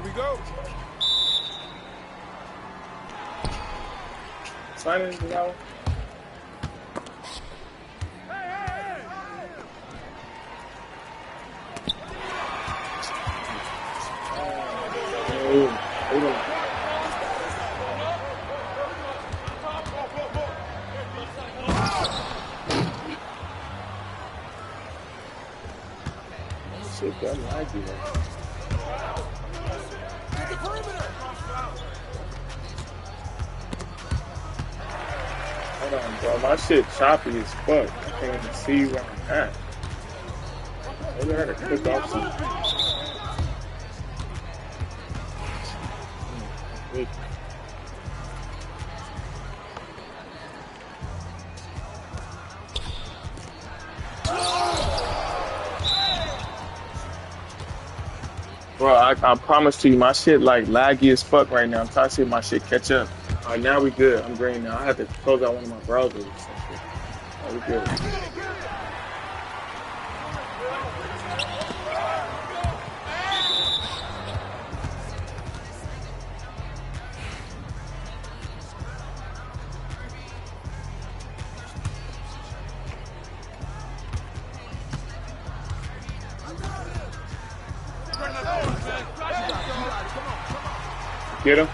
we go. Signing now. Shit, that laggy. Hold on, bro. My shit choppy as fuck. I can't even see where I'm at. Maybe I gotta click off some. Bro, I promise to you, my shit like laggy as fuck right now. I'm trying to see if my shit catch up. All right, now we good. I'm green now. I had to close out one of my browsers or something. All right, we good. Get him.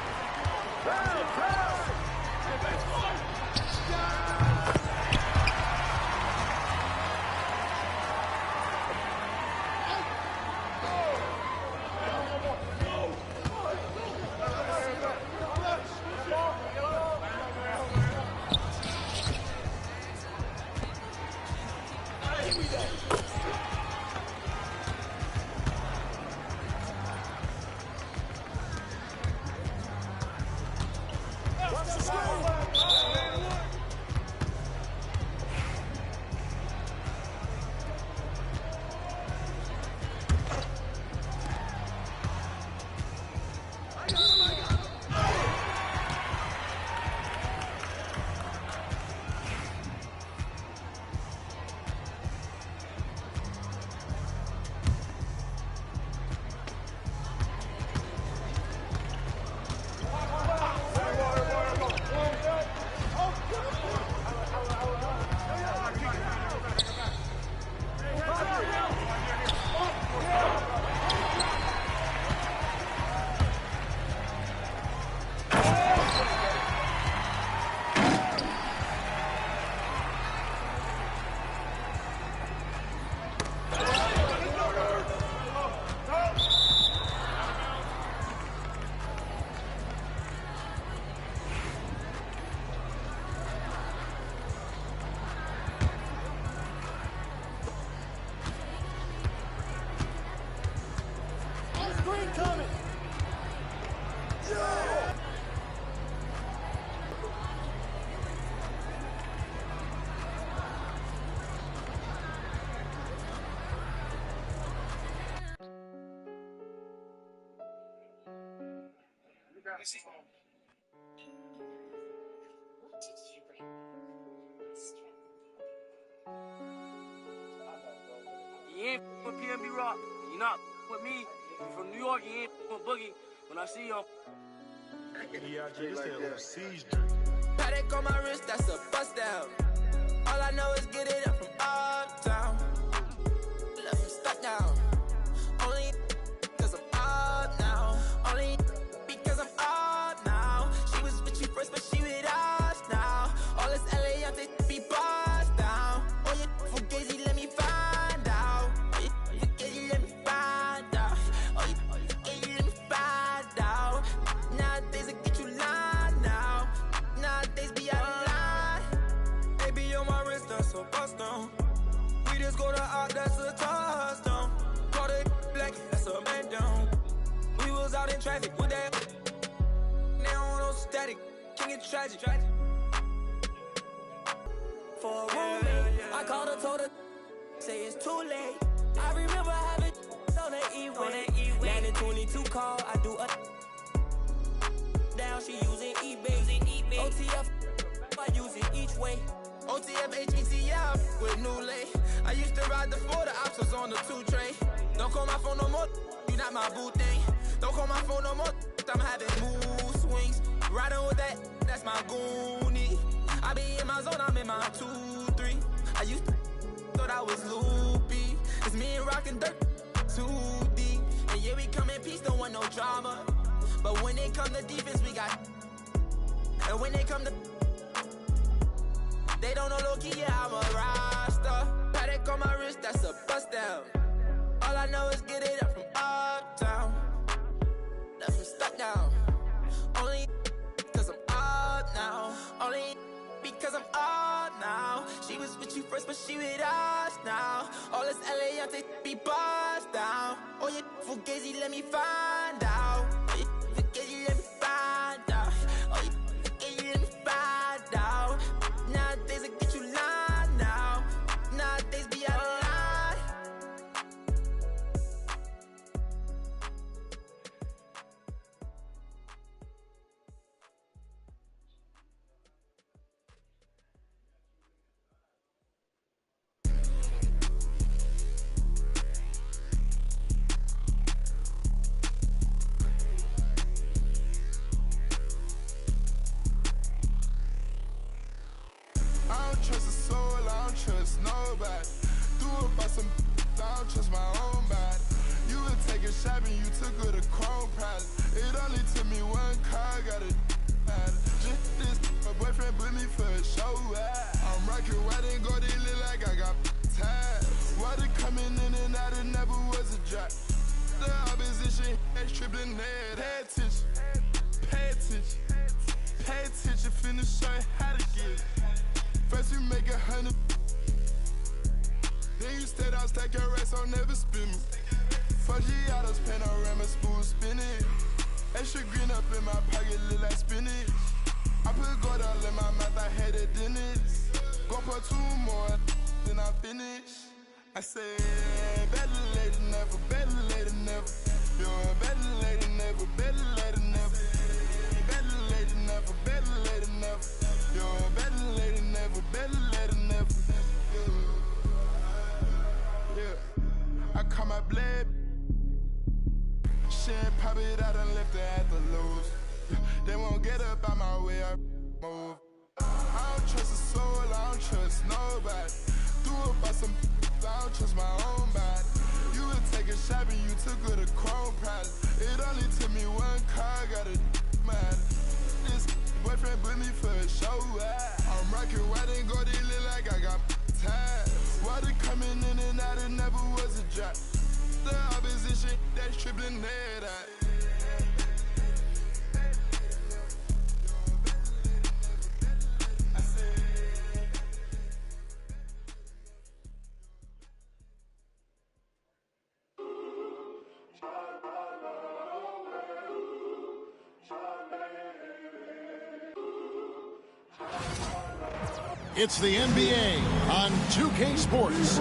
You ain't with PNB Rock. You not with me. You from New York. You ain't with Boogie. When I see you, Yeah, this like siege. Paddock on my wrist, that's a bust down. All I know is get it up from uptown. Let me stop now. Only cause I'm up now. Only because I'm up now. She was with you first, but she with us now. All this LA out there be bust down. Oh, you fugazi, let me find out. Oh, you fugazi, let me find out. Oh, you fugazi, let me find out. Nowadays I get you lying now. Nowadays be out of line. Baby on my wrist, that's a bust down. We just go to out, that's a touchdown. Call it black, that's a man down. We was out in traffic with that. Now no static, can get tragic. For a roommate, I called her, told her, say it's too late. I remember having on that E-way. 922 call, I do a down, she using eBay. OTF, I use it each way. OTF, HETF with new lay. I used to ride the 4, the ops was on the 2 tray. Don't call my phone no more, you not my boo thing. Don't call my phone no more, I'm having mood swings. Riding with that, that's my goonie. I be in my zone, I'm in my 2-3. I used to thought I was loopy. It's me and rockin' dirt, too deep. And yeah, we come in peace, don't want no drama. But when they come to defense, we got. And when they come to, they don't know low-key, yeah, I'm a roster. Paddock on my wrist, that's a bust down. All I know is get it up from uptown. Left from stuck down. Only because I'm up now. Only because I'm up now. She was with you first, but she with us now. All this LA, I take be bust down. Oh, you fugazi, let me find out. Oh, you fugazi, let me find out. Oh, you fugazi, let me find out. Nowadays, I get you lying now. Nowadays, be out of line. I don't trust a soul, I don't trust nobody. Threw up by some, I don't trust my own body. You would take a shot and you took her to Chrome Palace. It only took me one car, got a just this, my boyfriend put me for a show. I'm rocking white and gold, it look like I got ties. Water coming in and out, it never was a drop. The opposition, tripling head. Pay attention, pay attention, pay attention, finna show you how to get it. First you make 100, then you stay down, stack your rest, I'll never spin me. Foggiatos, panorama, smooth spinning. Extra green up in my pocket, look like spinach. I put gold all in my mouth, I had a dentist. Go for 2 more, then I finish. I say, better late than never, better late than never. You're better late than never, better late than never. Better late than never, better late than never. You're better late than never, better late than never. Yeah, I call my blade. Shit, pop it out and left it at the lows. They won't get up out my way, I move. I don't trust a soul, I don't trust nobody. Threw up by some, I don't trust my own body. You would take a shot and you took her to Chrome Palace. It only took me one car, got a mad. This boyfriend put me for a show. I'm rocking white and gold, it look like I got ties. Water coming in and out, it never was a drop. The opposition, that's tripling head out. It's the NBA on 2K Sports.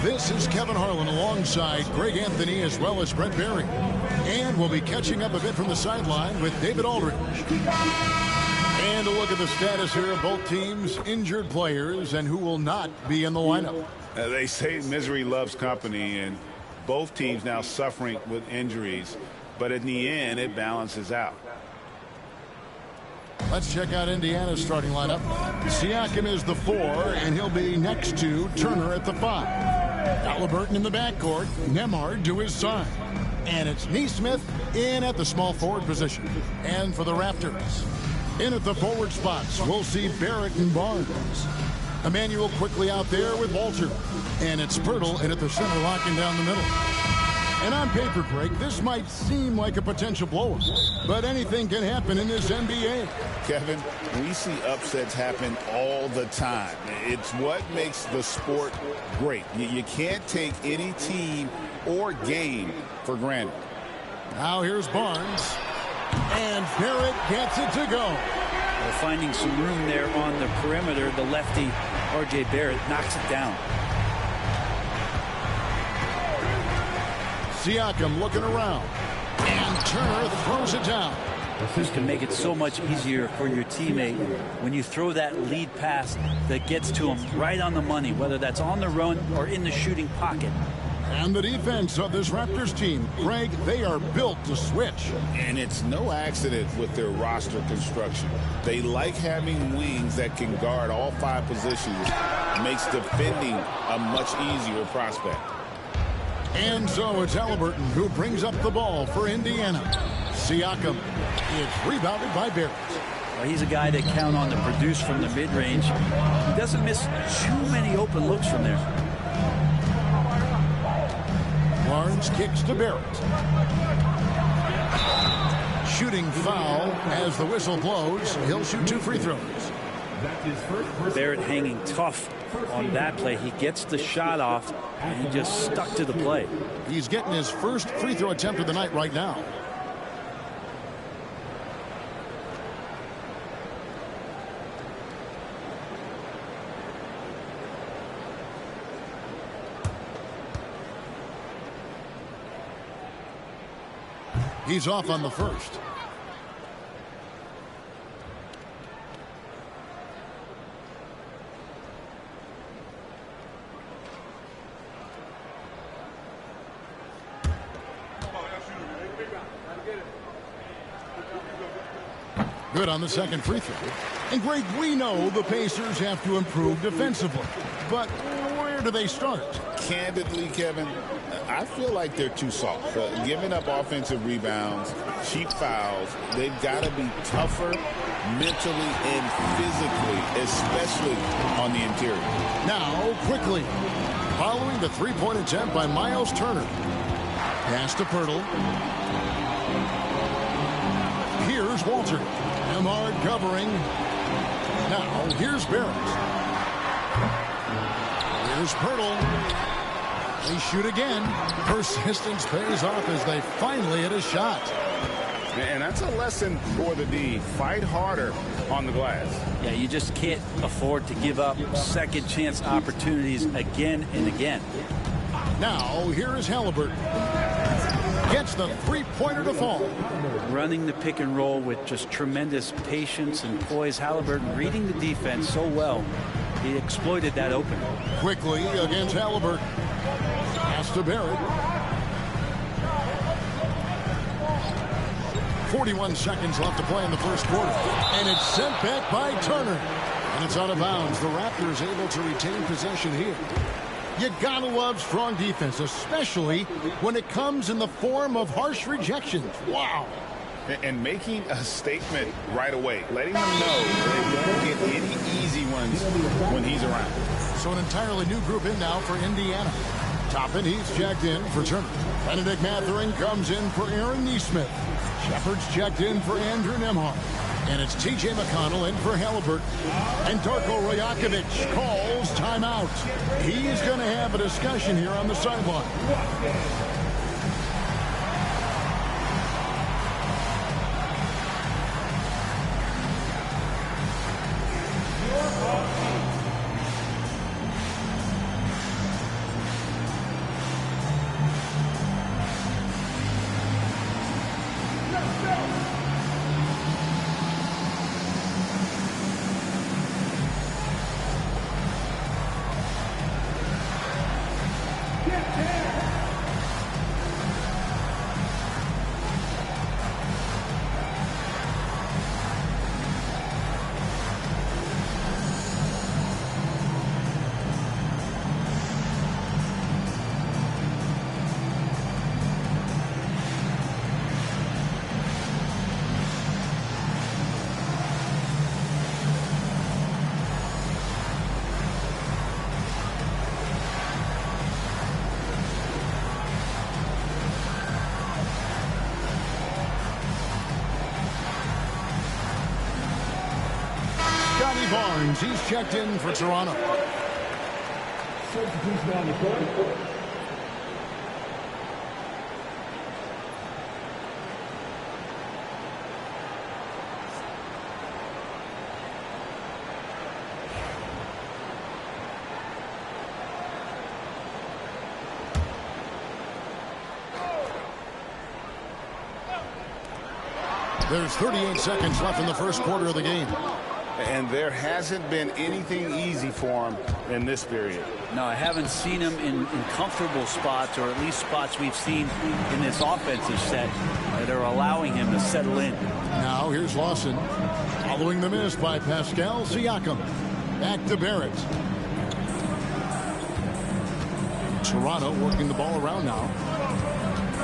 This is Kevin Harlan alongside Greg Anthony as well as Brett Berry. And we'll be catching up a bit from the sideline with David Aldridge. And a look at the status here of both teams, injured players, and who will not be in the lineup. They say misery loves company, and both teams now suffering with injuries. But in the end, it balances out. Let's check out Indiana's starting lineup. Siakam is the 4, and he'll be next to Turner at the 5. Halliburton in the backcourt, Nembhard to his side. And it's Nesmith in at the small forward position. And for the Raptors, in at the forward spots, we'll see Barrett and Barnes. Emmanuel quickly out there with Walter. And it's Pirtle in at the center, locking down the middle. And on paper, Greg, this might seem like a potential blowout, but anything can happen in this NBA. Kevin, we see upsets happen all the time. It's what makes the sport great. You can't take any team or game for granted. Now here's Barnes, and Barrett gets it to go. Well, finding some room there on the perimeter, the lefty R.J. Barrett knocks it down. Siakam looking around, and Turner throws it down. This can make it so much easier for your teammate when you throw that lead pass that gets to him right on the money, whether that's on the run or in the shooting pocket. And the defense of this Raptors team, Greg, they are built to switch. And it's no accident with their roster construction. They like having wings that can guard all 5 positions. Makes defending a much easier prospect. And so it's Halliburton who brings up the ball for Indiana. Siakam is rebounded by Barrett. Well, he's a guy that count on to produce from the mid-range. He doesn't miss too many open looks from there. Barnes kicks to Barrett. Shooting foul as the whistle blows. He'll shoot 2 free throws. Barrett hanging tough on that play. He gets the shot off, and he just stuck to the play. He's getting his first free throw attempt of the night right now. He's off on the first. Good on the second free throw. And Greg, we know the Pacers have to improve defensively. But where do they start? Candidly, Kevin, I feel like they're too soft. Giving up offensive rebounds, cheap fouls, they've got to be tougher mentally and physically, especially on the interior. Now, quickly, following the three-point attempt by Miles Turner. Pass to Pirtle. Here's Walter. Emard covering. Now, here's Barrett. Here's Pirtle. They shoot again. Persistence pays off as they finally hit a shot. And that's a lesson for the D. Fight harder on the glass. Yeah, you just can't afford to give up second chance opportunities again and again. Now, here is Halliburton. Gets the three-pointer to fall. Running the pick and roll with just tremendous patience and poise. Halliburton reading the defense so well. He exploited that opening. Quickly against Halliburton. Pass to Barrett. 41 seconds left to play in the first quarter. And it's sent back by Turner. And it's out of bounds. The Raptors able to retain possession here. You gotta love strong defense, especially when it comes in the form of harsh rejections. Wow. And making a statement right away, letting them know they won't get any easy ones when he's around. So an entirely new group in now for Indiana. Toppin, he's checked in for Turner. Benedict Mathurin comes in for Aaron Nesmith. Shepard's checked in for Andrew Nembhard. And it's T.J. McConnell in for Halliburton. And Darko Rajakovic calls timeout. He's going to have a discussion here on the sideline. Barnes, he's checked in for Toronto. There's 38 seconds left in the first quarter of the game. And there hasn't been anything easy for him in this period. No, I haven't seen him in comfortable spots, or at least spots we've seen in this offensive set that are allowing him to settle in. Now here's Lawson, following the miss by Pascal Siakam. Back to Barrett. Toronto working the ball around now.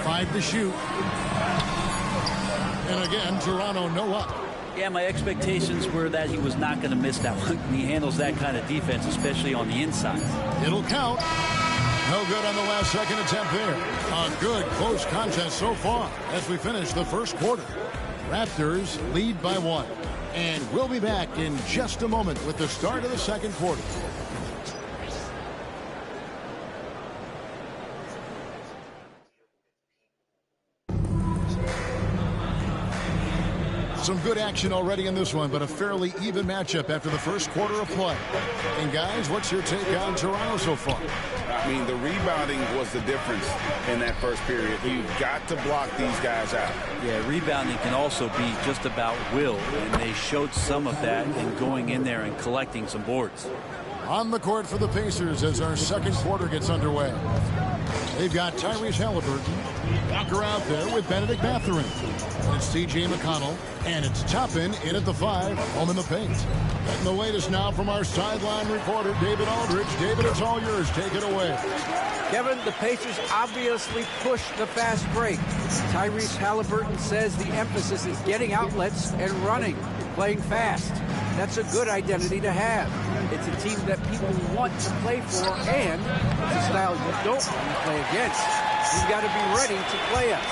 5 to shoot. And again, Toronto no up. Yeah, my expectations were that he was not going to miss that one. He handles that kind of defense, especially on the inside. It'll count. No good on the last second attempt there. A good close contest so far as we finish the first quarter. Raptors lead by 1. And we'll be back in just a moment with the start of the second quarter. Some good action already in this one, but a fairly even matchup after the first quarter of play. And guys, what's your take on Toronto so far? I mean, the rebounding was the difference in that first period. You've got to block these guys out. Yeah, rebounding can also be just about will, and they showed some of that in going in there and collecting some boards. On the court for the Pacers as our second quarter gets underway. They've got Tyrese Halliburton, Walker out there with Benedict Mathurin. And it's T.J. McConnell, and it's Toppin in at the 5, home in the paint. Getting the latest now from our sideline reporter, David Aldridge. David, it's all yours. Take it away. Kevin, the Pacers obviously push the fast break. Tyrese Halliburton says the emphasis is getting outlets and running, playing fast. That's a good identity to have. It's a team that people want to play for, and it's a style you don't want to play against. You've got to be ready to play us.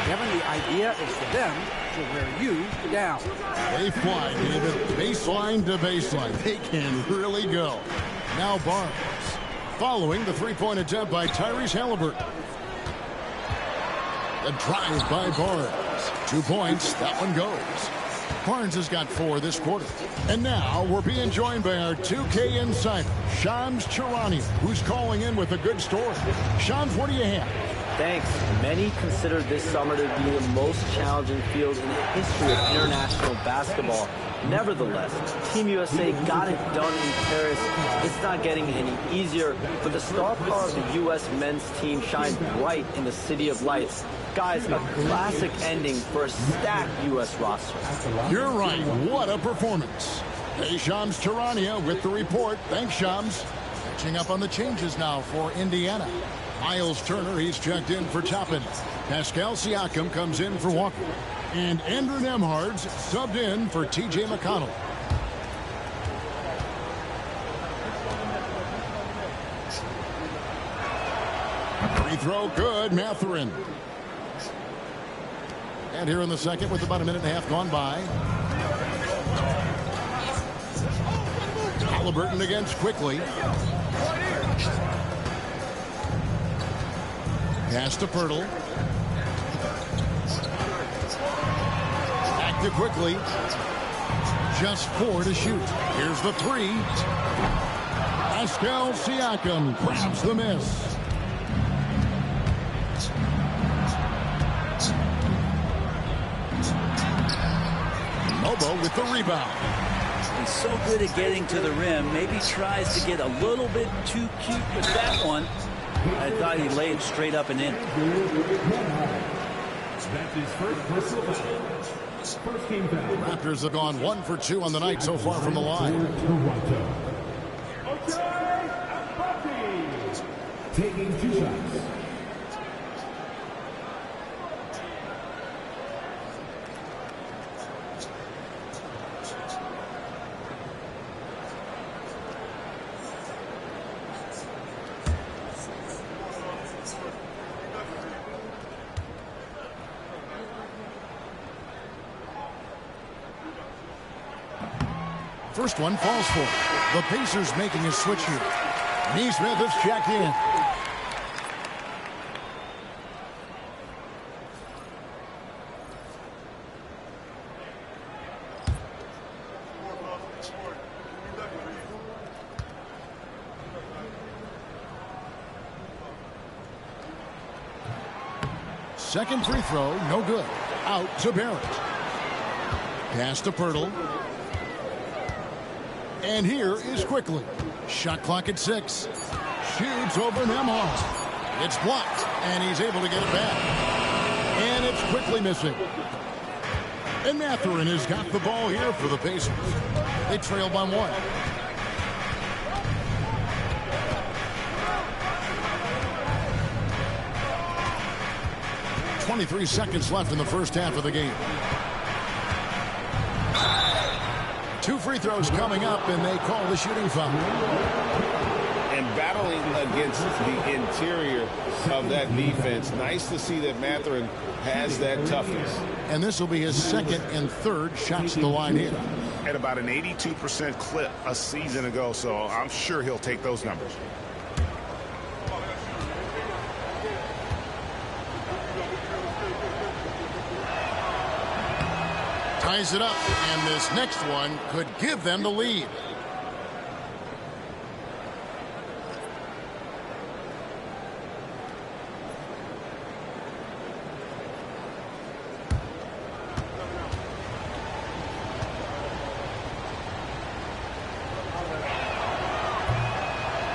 Kevin, the idea is for them to wear you down. They fly, David. Baseline to baseline. They can really go. Now Barnes, following the three-point attempt by Tyrese Halliburton. The drive by Barnes. 2 points. That one goes. Barnes has got 4 this quarter. And now we're being joined by our 2K insider, Shams Charania, who's calling in with a good story. Shams, what do you have? Thanks. Many consider this summer to be the most challenging field in the history of international basketball. Nevertheless, Team USA got it done in Paris. It's not getting any easier, but the star power of the U.S. men's team shines bright in the City of Lights. Guys, a classic ending for a stacked U.S. roster. You're right. What a performance. Hey, Shams Charania with the report. Thanks, Shams. Catching up on the changes now for Indiana. Miles Turner, he's checked in for Toppin. Pascal Siakam comes in for Walker. And Andrew Nembhard's subbed in for T.J. McConnell. Free throw good, Mathurin. And here in the second with about a minute and a half gone by. Halliburton against quickly. Pass to Pirtle. Back to quickly. Just 4 to shoot. Here's the 3. Pascal Siakam grabs the miss. Mobo with the rebound. He's so good at getting to the rim. Maybe tries to get a little bit too cute with that one. I thought he laid it straight up and in. Raptors have gone 1 for 2 on the night so far from the line. Taking 2 shots. First one falls for it. The Pacers making a switch here. Neesmith is checked in. Second free throw, no good. Out to Barrett. Pass to Pirtle. And here is Quickly. Shot clock at 6. Shoots over Nembhard. It's blocked, and he's able to get it back. And it's Quickly missing. And Mathurin has got the ball here for the Pacers. They trail by 1. .23 seconds left in the first half of the game. 2 free throws coming up, and they call the shooting foul. And battling against the interior of that defense, nice to see that Mathurin has that toughness. And this will be his second and third shots to the line here. At about an 82% clip a season ago, so I'm sure he'll take those numbers. Ties it up, and this next one could give them the lead.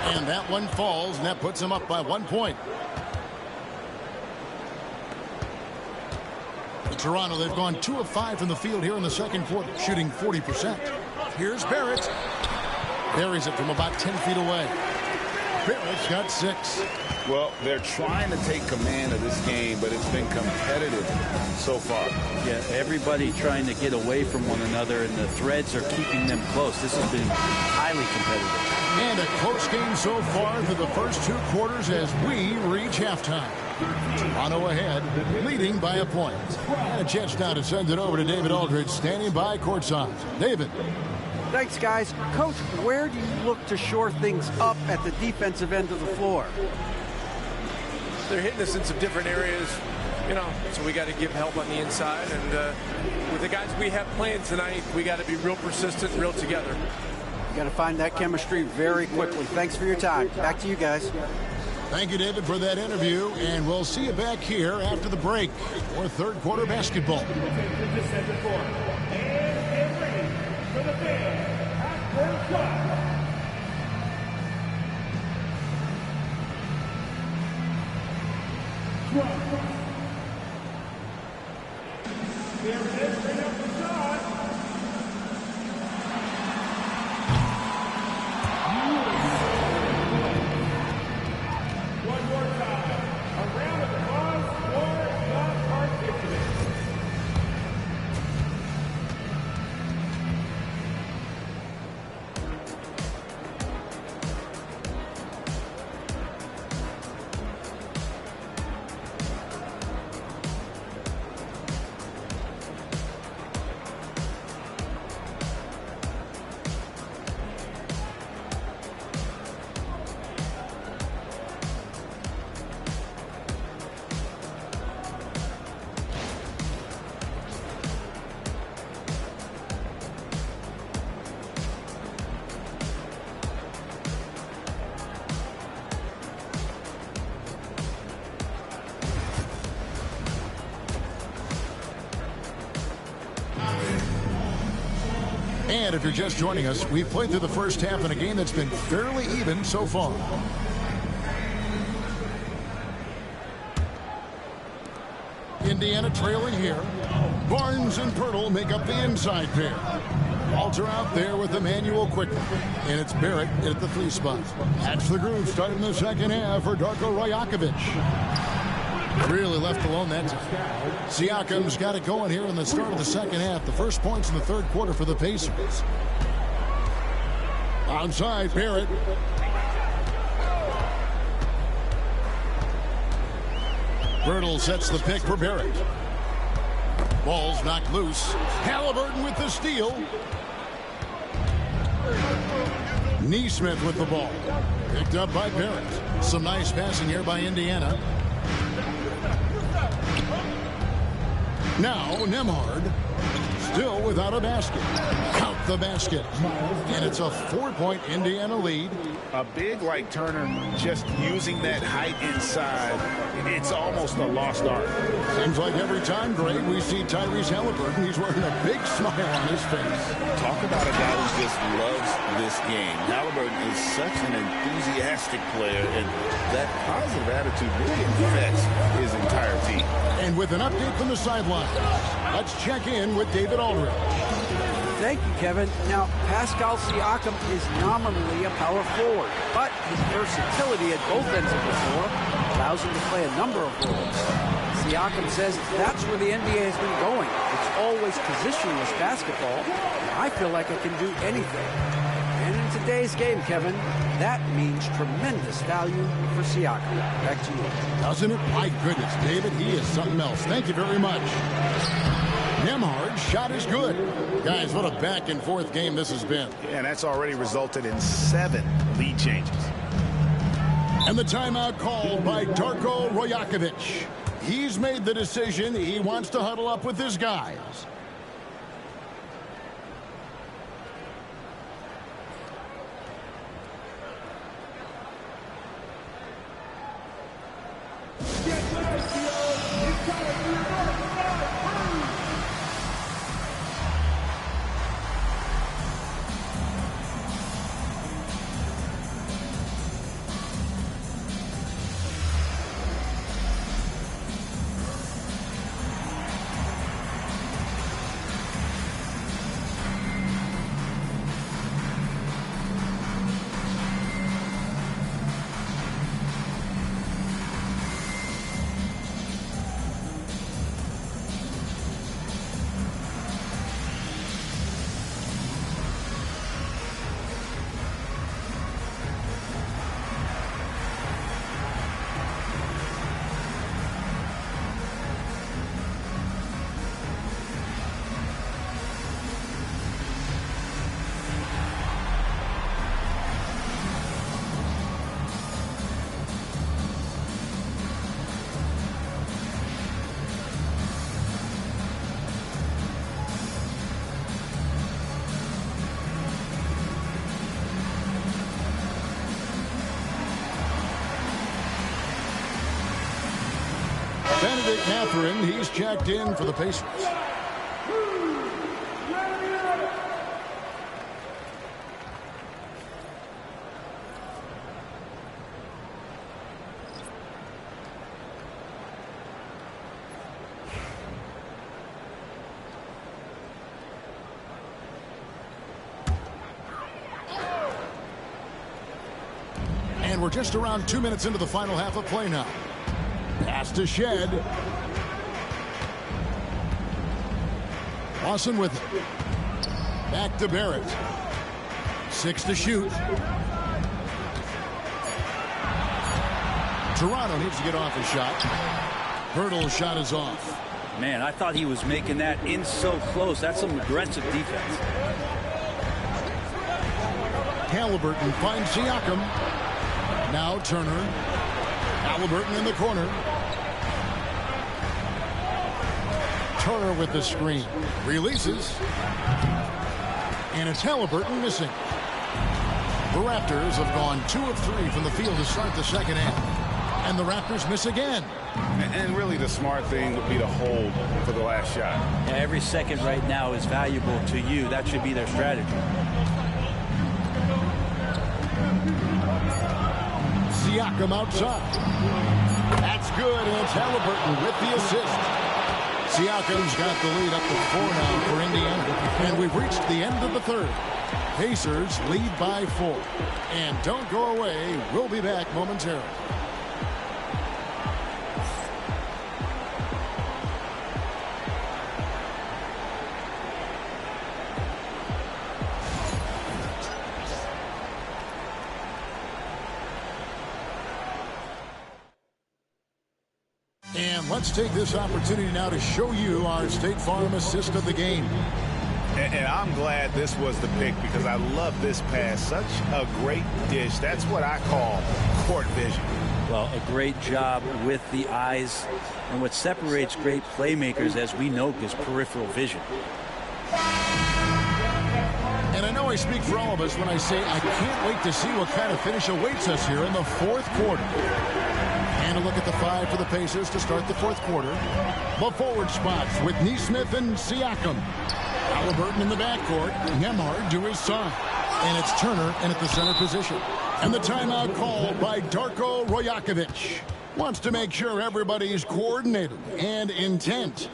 And that one falls, and that puts him up by 1 point. Toronto, they've gone 2 of 5 from the field here in the second quarter, shooting 40%. Here's Barrett. Buries it from about 10 feet away. Barrett's got 6. Well, they're trying to take command of this game, but it's been competitive so far. Yeah, everybody trying to get away from one another, and the threads are keeping them close. This has been highly competitive. And a close game so far through the first 2 quarters as we reach halftime. Toronto ahead, leading by a point. And a chance now to send it over to David Aldridge, standing by courtside. David. Thanks, guys. Coach, where do you look to shore things up at the defensive end of the floor? They're hitting us in some different areas, you know, so we got to give help on the inside. And with the guys we have playing tonight, we got to be real persistent, real together. You got to find that chemistry very quickly. Thanks for your time. Back to you guys. Thank you, David, for that interview, and we'll see you back here after the break for third quarter basketball. And if you're just joining us, we've played through the first half in a game that's been fairly even so far. Indiana trailing here. Barnes and Pirtle make up the inside pair. Walter out there with Emmanuel Quickly. And it's Barrett at the 3 spot. That's the groove starting the second half for Darko Rajakovic. Really left alone that time. Siakam's got it going here in the start of the second half. The first points in the third quarter for the Pacers. Outside, Barrett. Birtle sets the pick for Barrett. Ball's knocked loose. Halliburton with the steal. Neesmith with the ball. Picked up by Barrett. Some nice passing here by Indiana. Now Nembhard still without a basket. Count the basket. And it's a 4-point Indiana lead. A big like Turner just using that height inside, it's almost a lost art. Seems like every time, Greg, we see Tyrese Halliburton, he's wearing a big smile on his face. Talk about a guy who just loves this game. Halliburton is such an enthusiastic player, and that positive attitude really affects his entire team. And with an update from the sideline, let's check in with David Aldridge. Thank you, Kevin. Now, Pascal Siakam is nominally a power forward, but his versatility at both ends of the floor allows him to play a number of roles. Siakam says that's where the NBA has been going. It's always positionless basketball, and I feel like I can do anything. And in today's game, Kevin, that means tremendous value for Siakam. Back to you. Doesn't it? My goodness, David, he is something else. Thank you very much. Nembhard's shot is good. Guys, what a back-and-forth game this has been. Yeah, and that's already resulted in 7 lead changes. And the timeout called by Darko Rajakovic. He's made the decision. He wants to huddle up with his guys. Benedict Mathurin, he's checked in for the Pacers. And we're just around 2 minutes into the final half of play now. Pass to Shed. Lawson with it. Back to Barrett. 6 to shoot. Toronto needs to get off his shot. Hurdle's shot is off. Man, I thought he was making that in so close. That's some aggressive defense. Halliburton finds Siakam. Now Turner. Halliburton in the corner. Turner with the screen. Releases. And it's Halliburton missing. The Raptors have gone 2 of 3 from the field to start the second half. And the Raptors miss again. And really the smart thing would be to hold for the last shot. Yeah, every second right now is valuable to you. That should be their strategy. Siakam outside. That's good, and it's Halliburton with the assist. Siakam's got the lead up to 4 now for Indiana. And we've reached the end of the third. Pacers lead by 4. And don't go away. We'll be back momentarily. And let's take this opportunity now to show you our State Farm assist of the game. And I'm glad this was the pick because I love this pass. Such a great dish. That's what I call court vision. Well, a great job with the eyes. And what separates great playmakers, as we know, is peripheral vision. And I know I speak for all of us when I say I can't wait to see what kind of finish awaits us here in the fourth quarter. And a look at the five for the Pacers to start the fourth quarter. The forward spots with Neesmith and Siakam. Halliburton in the backcourt. Nembhard to his side. And it's Turner in at the center position. And the timeout called by Darko Rajakovic. Wants to make sure everybody's coordinated and intent.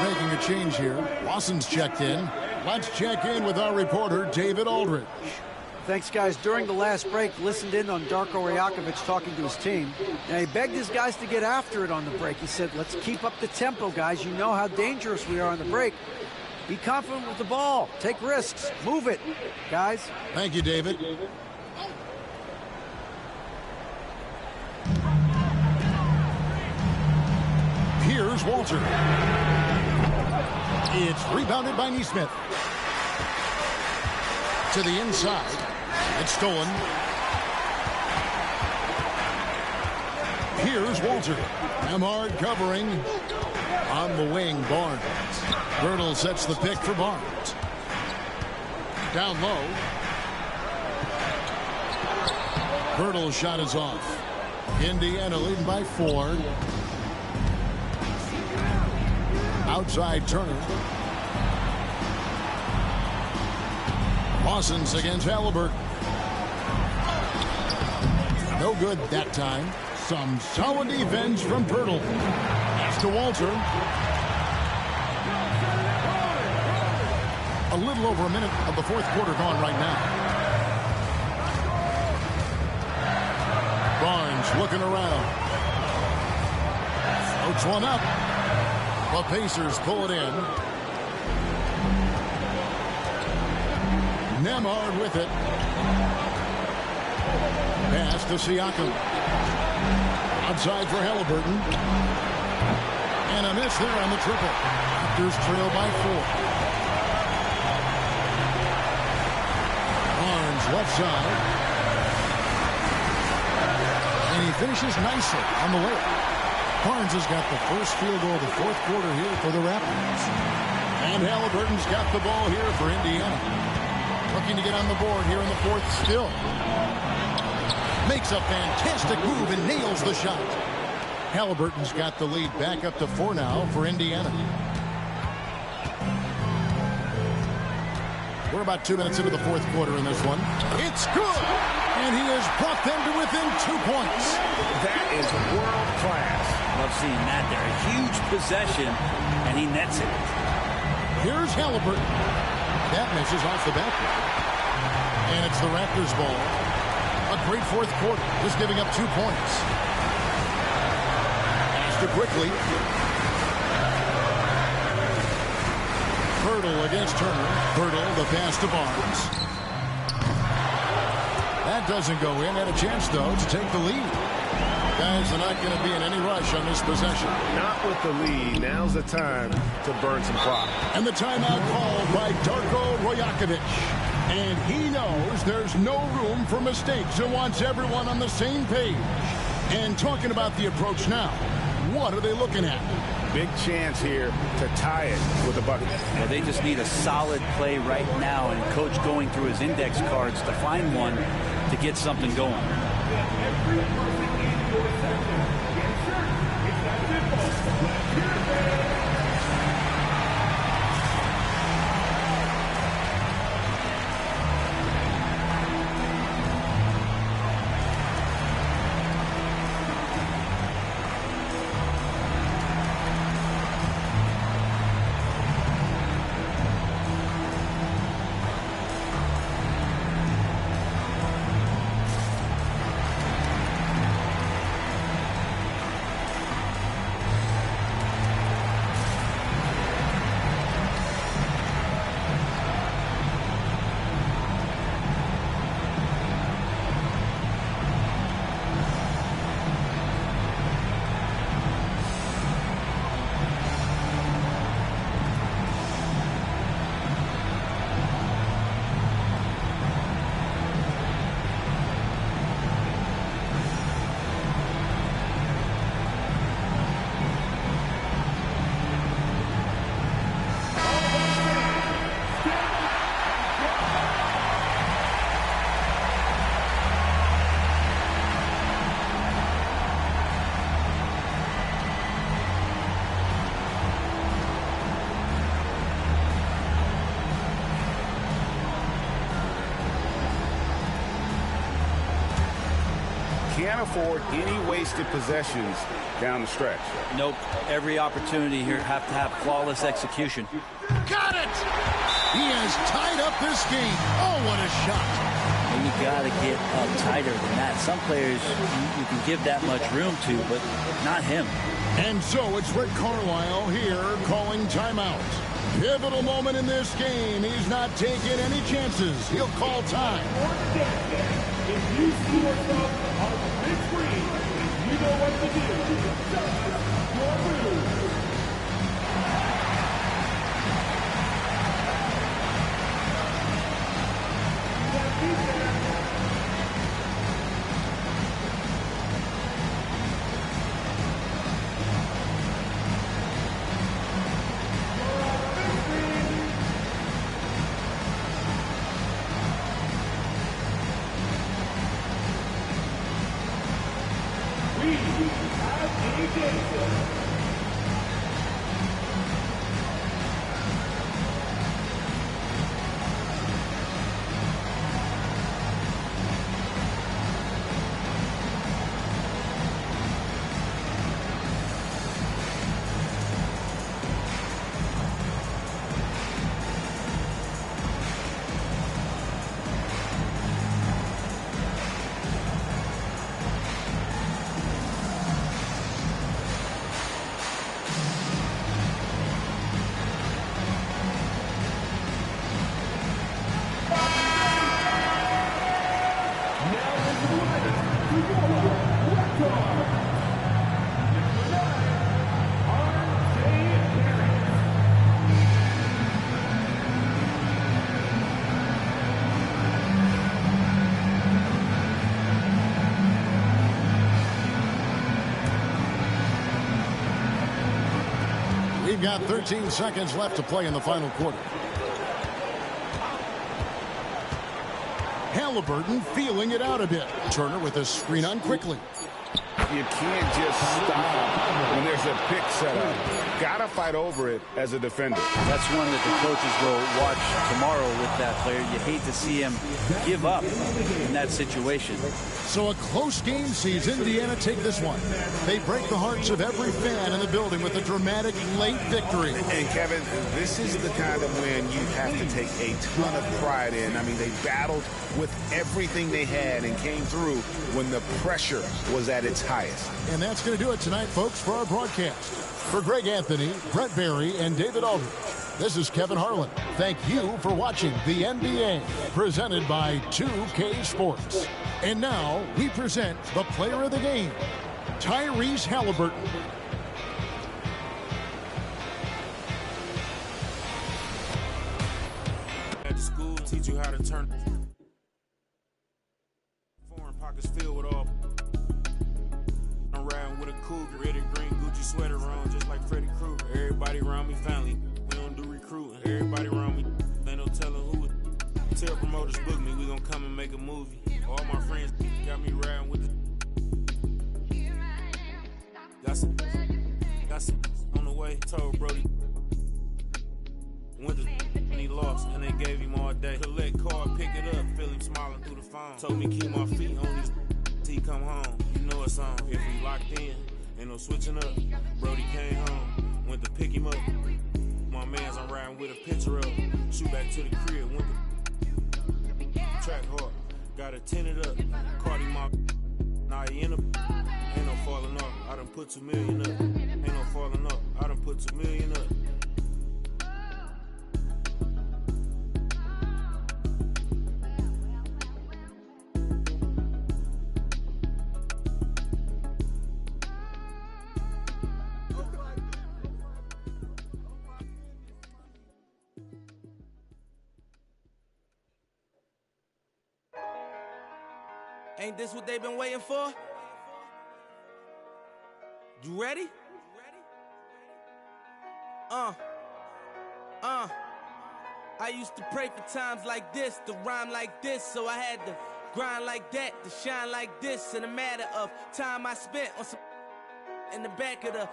Making a change here. Lawson's checked in. Let's check in with our reporter, David Aldridge. Thanks, guys. During the last break, listened in on Darko Rajakovic talking to his team. And he begged his guys to get after it on the break. He said, let's keep up the tempo, guys. You know how dangerous we are on the break. Be confident with the ball. Take risks. Move it, guys. Thank you, David. Here's Walter. It's rebounded by Neesmith. To the inside. It's stolen. Here's Walter. Nembhard covering. On the wing, Barnes. Girdle sets the pick for Barnes. Down low. Girdle's shot is off. Indiana leading by 4. Outside Turner. Lawson's against Halliburton. No good that time. Some solid defense from Pirtle. Pass to Walter. A little over a minute of the fourth quarter gone right now. Barnes looking around. Floats one up. The Pacers pull it in. Nembhard with it. Pass to Siakam. Outside for Halliburton. And a miss there on the triple. Raptors trail by 4. Barnes left side. And he finishes nicely on the layup. Barnes has got the first field goal of the fourth quarter here for the Raptors. And Halliburton's got the ball here for Indiana. Looking to get on the board here in the fourth still. Makes a fantastic move and nails the shot. Halliburton's got the lead back up to 4 now for Indiana. We're about 2 minutes into the fourth quarter in this one. It's good! And he has brought them to within 2 points. That is world class. Love seeing that there. A huge possession, and he nets it. Here's Halliburton. That misses off the backboard. And it's the Raptors' ball. A great fourth quarter, just giving up 2 points. Pass to quickly. Pirtle against Turner. Pirtle, the pass to Barnes. That doesn't go in. Had a chance, though, to take the lead. Guys are not going to be in any rush on this possession. Not with the lead. Now's the time to burn some clock. And the timeout called by Darko Rajakovic. And he knows there's no room for mistakes and wants everyone on the same page. And talking about the approach now, what are they looking at? Big chance here to tie it with a bucket. Well, they just need a solid play right now, and Coach going through his index cards to find one to get something going. Can't afford any wasted possessions down the stretch. Nope. Every opportunity here have to have flawless execution. Got it! He has tied up this game. Oh, what a shot. And you got to get up tighter than that. Some players you can give that much room to, but not him. And so it's Rick Carlisle here calling timeout. Pivotal moment in this game. He's not taking any chances. He'll call time. If you see yourself on the big screen, you know what to do. Just your move. We've got 13 seconds left to play in the final quarter. Halliburton feeling it out a bit. Turner with a screen on quickly. You can't just stop when there's a pick set up. Gotta fight over it as a defender. That's one that the coaches will watch tomorrow with that player. You hate to see him give up in that situation. So a close game sees Indiana take this one. They break the hearts of every fan in the building with a dramatic late victory. And Kevin, this is the kind of win you have to take a ton of pride in. I mean, they battled with everything they had and came through when the pressure was at its highest. And that's going to do it tonight, folks, for our broadcast. For Greg Anthony, Brett Barry, and David Aldridge, this is Kevin Harlan. Thank you for watching the NBA, presented by 2K Sports. And now, we present the player of the game, Tyrese Halliburton. At school, teach you how to turn Pockets filled with all. I'm riding with a cougar, red and green Gucci sweater on, just like Freddy Krueger. Everybody around me family, we don't do recruiting. Everybody around me, ain't no telling who it. Tell promoters book me, we gon' come and make a movie. All my friends got me riding with the. Got some on the way. Told Brody went to and he lost, and they gave him all day. Collect card, pick it up, feel him smiling through the phone. Told me keep my feet on these till he come home. You know it's on. If we locked in, ain't no switching up. Brody came home, went to pick him up. My mans, I'm riding with a picture of him. Shoot back to the crib, went to track hard, got it tinted up. Caught him off. Now he in a. Ain't no falling off. I done put 2 million up. Ain't no falling off. I done put 2 million up. Ain't this what they've been waiting for? You ready? I used to pray for times like this, to rhyme like this, so I had to grind like that, to shine like this. In a matter of time I spent on some in the back of the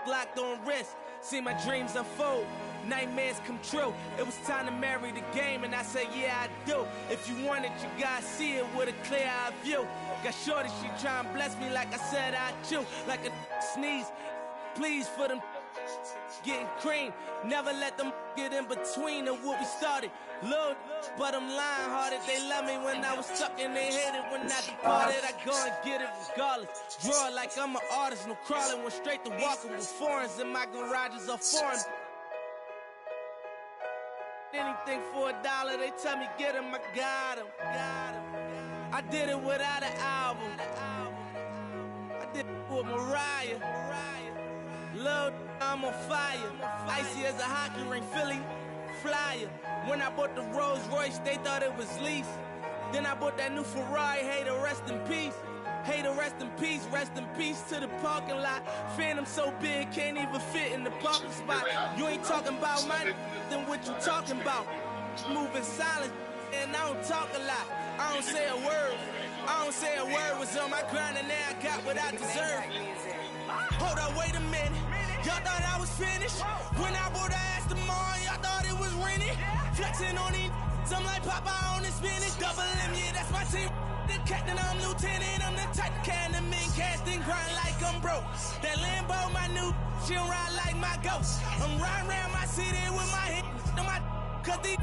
locked on wrist, see my dreams unfold, nightmares come true. It was time to marry the game, and I said, yeah, I do. If you want it, you gotta see it with a clear eye view. Got shorty, she try and bless me like I said I chew. Like a sneeze, please for them getting cream. Never let them get in between of what we started. Look, but I'm lying hearted. They love me when I was stuck and they hated when I departed. I go and get it regardless. Draw it like I'm an artist, no crawling. Went straight to walking with foreigns in my garages are foreign. Anything for $1, they tell me get him, I got him. I did it without an album. I did it with Mariah. Lil', I'm on fire. Icy as a hockey ring, Philly flyer. When I bought the Rolls Royce, they thought it was lease. Then I bought that new Ferrari, hey, to rest in peace. Hey, to rest in peace to the parking lot. Phantom so big, can't even fit in the parking spot. You ain't talking about money, then what you talking about? Moving silent, and I don't talk a lot. I don't say a word. Was on my grind, and now I got what I deserve. Hold up, wait a minute. Y'all thought I was finished. When I bought the ass tomorrow, y'all thought it was rented. Flexing on these, I'm like Popeye on the spinach. Double M, yeah, that's my team. The captain, I'm lieutenant. I'm the type can the men casting, grind like I'm broke. That Lambo, my new, she'll ride like my ghost. I'm riding around my city with my head on my cause these.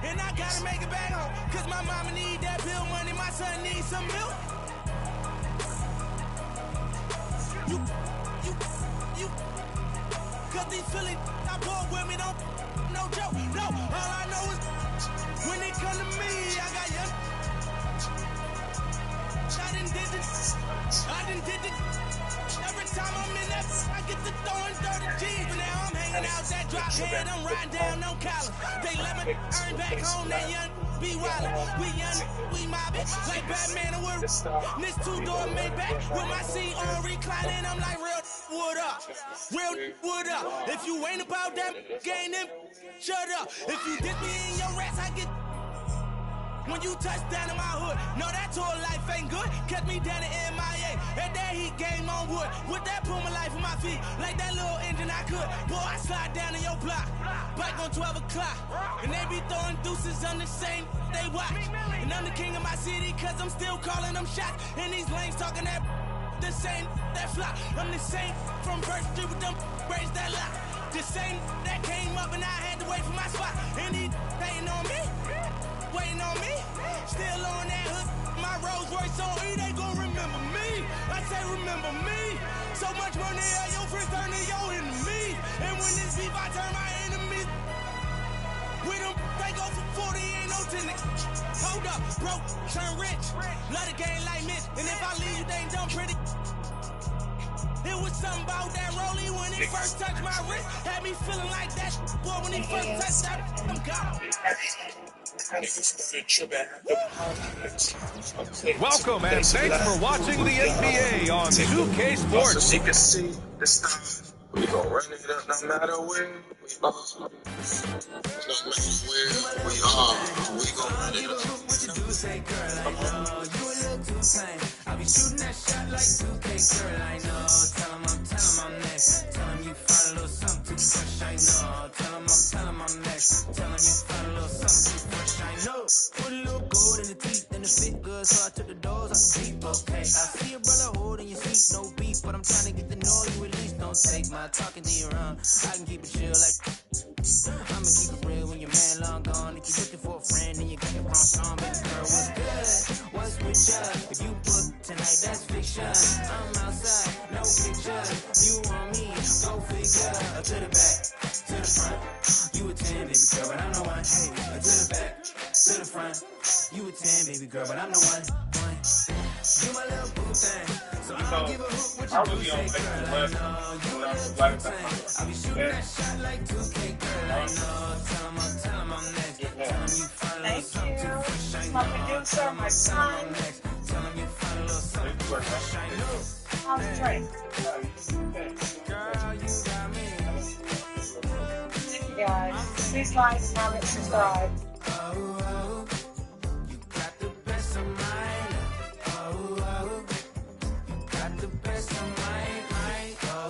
And I gotta make it back home, cause my mama need that bill money, my son needs some milk. You, cause these Philly, I bought with me, don't, no joke, no. All I know is, when it come to me, I got young. I done did it. Every time I'm in that, I get to throwing 30 G's, but now I'm hanging out that drop head, I'm riding down no collar. They let me earn back home, that young be wildin'. We young, we mobbin', like Batman and we're this two-door Maybach with my seat on reclining. I'm like, real wood up, real wood up. If you ain't about that game, then shut up. If you dip me in your rats, I get. When you touch down in my hood, no, that tour life ain't good. Catch me down in MIA, at that heat game on wood. With that Puma life on my feet, like that little engine I could. Boy, I slide down in your block, bike on 12 o'clock. And they be throwing deuces on the same, they watch. And I'm the king of my city, cause I'm still calling them shots. And these lanes talking that, the same, that flop. I'm the same from First Street with them braids that lock. The same that came up and I had to wait for my spot. And these hating on me, waiting on me, still on that hood. My Rolls Royce on E, they gon' remember me. I say remember me. So much money, your friends turn to your enemy. And when this beef, I turn my enemies. With them, they go for 40, ain't no tenant. Hold up, broke, turn rich. Love the game like Mitch. And if I leave you, they ain't done pretty. It was something about that rollie when it first touched my wrist. Had me feeling like that boy when he first touched that. I'm gone. Welcome and thanks for watching the NBA on 2K Sports. You can see the stars. We gon' run it up no matter where we are. No matter where we are, we gon' run it up. I'll be shooting that shot like 2K, girl, I know. Tell 'em I'm next. Tell 'em you find a little something too fresh, I know. Tell 'em I'm next. Tell 'em you find a little something too fresh, I know. Put a little gold in the teeth and the fit good, so I took the doors off the deep, okay. I see a brother holding your seat, no beef, but I'm trying to get to know you at least. Don't take my talking to your own. I can keep it chill like I'ma keep it real when your man long gone. If you're looking for a friend and you got the wrong song, baby girl, what's good? What's with ya? If you book tonight, that's fiction. I'm outside, no picture. You want me, go figure. To the back, to the front. You a 10, baby girl, but I'm the one. Hey, to the back, to the front. You a 10, baby girl, but I'm the one. You my little boo thing. So I don't give a hoot what you do, say, girl, I know. You a little boo thing. I'll be shooting that shot like 2K, girl, I know. Tell 'em I'm next. Tell 'em you find a little something too fresh, I know. Tell 'em I'm next. Tell 'em you find a little something too fresh, I know. How's the drink? Girl, you got me. Thank you guys. Please like, comment, subscribe. Oh, you got the best of mine. Oh, you got the best of mine. Oh,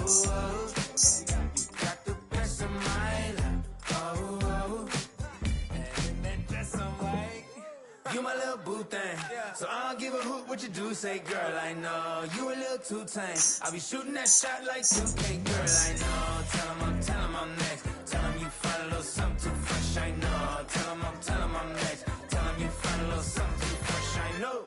you got the best of mine. Oh, and that dress I'm like. You my little boo thing. So I don't give a hoot what you do, say, girl, I know. You a little too tame. I'll be shooting that shot like 2K, girl, I know. Tell 'em I'm next. Tell 'em you find a little something too fresh, I know. Tell 'em I'm next. Tell 'em you find a little something too fresh, I know.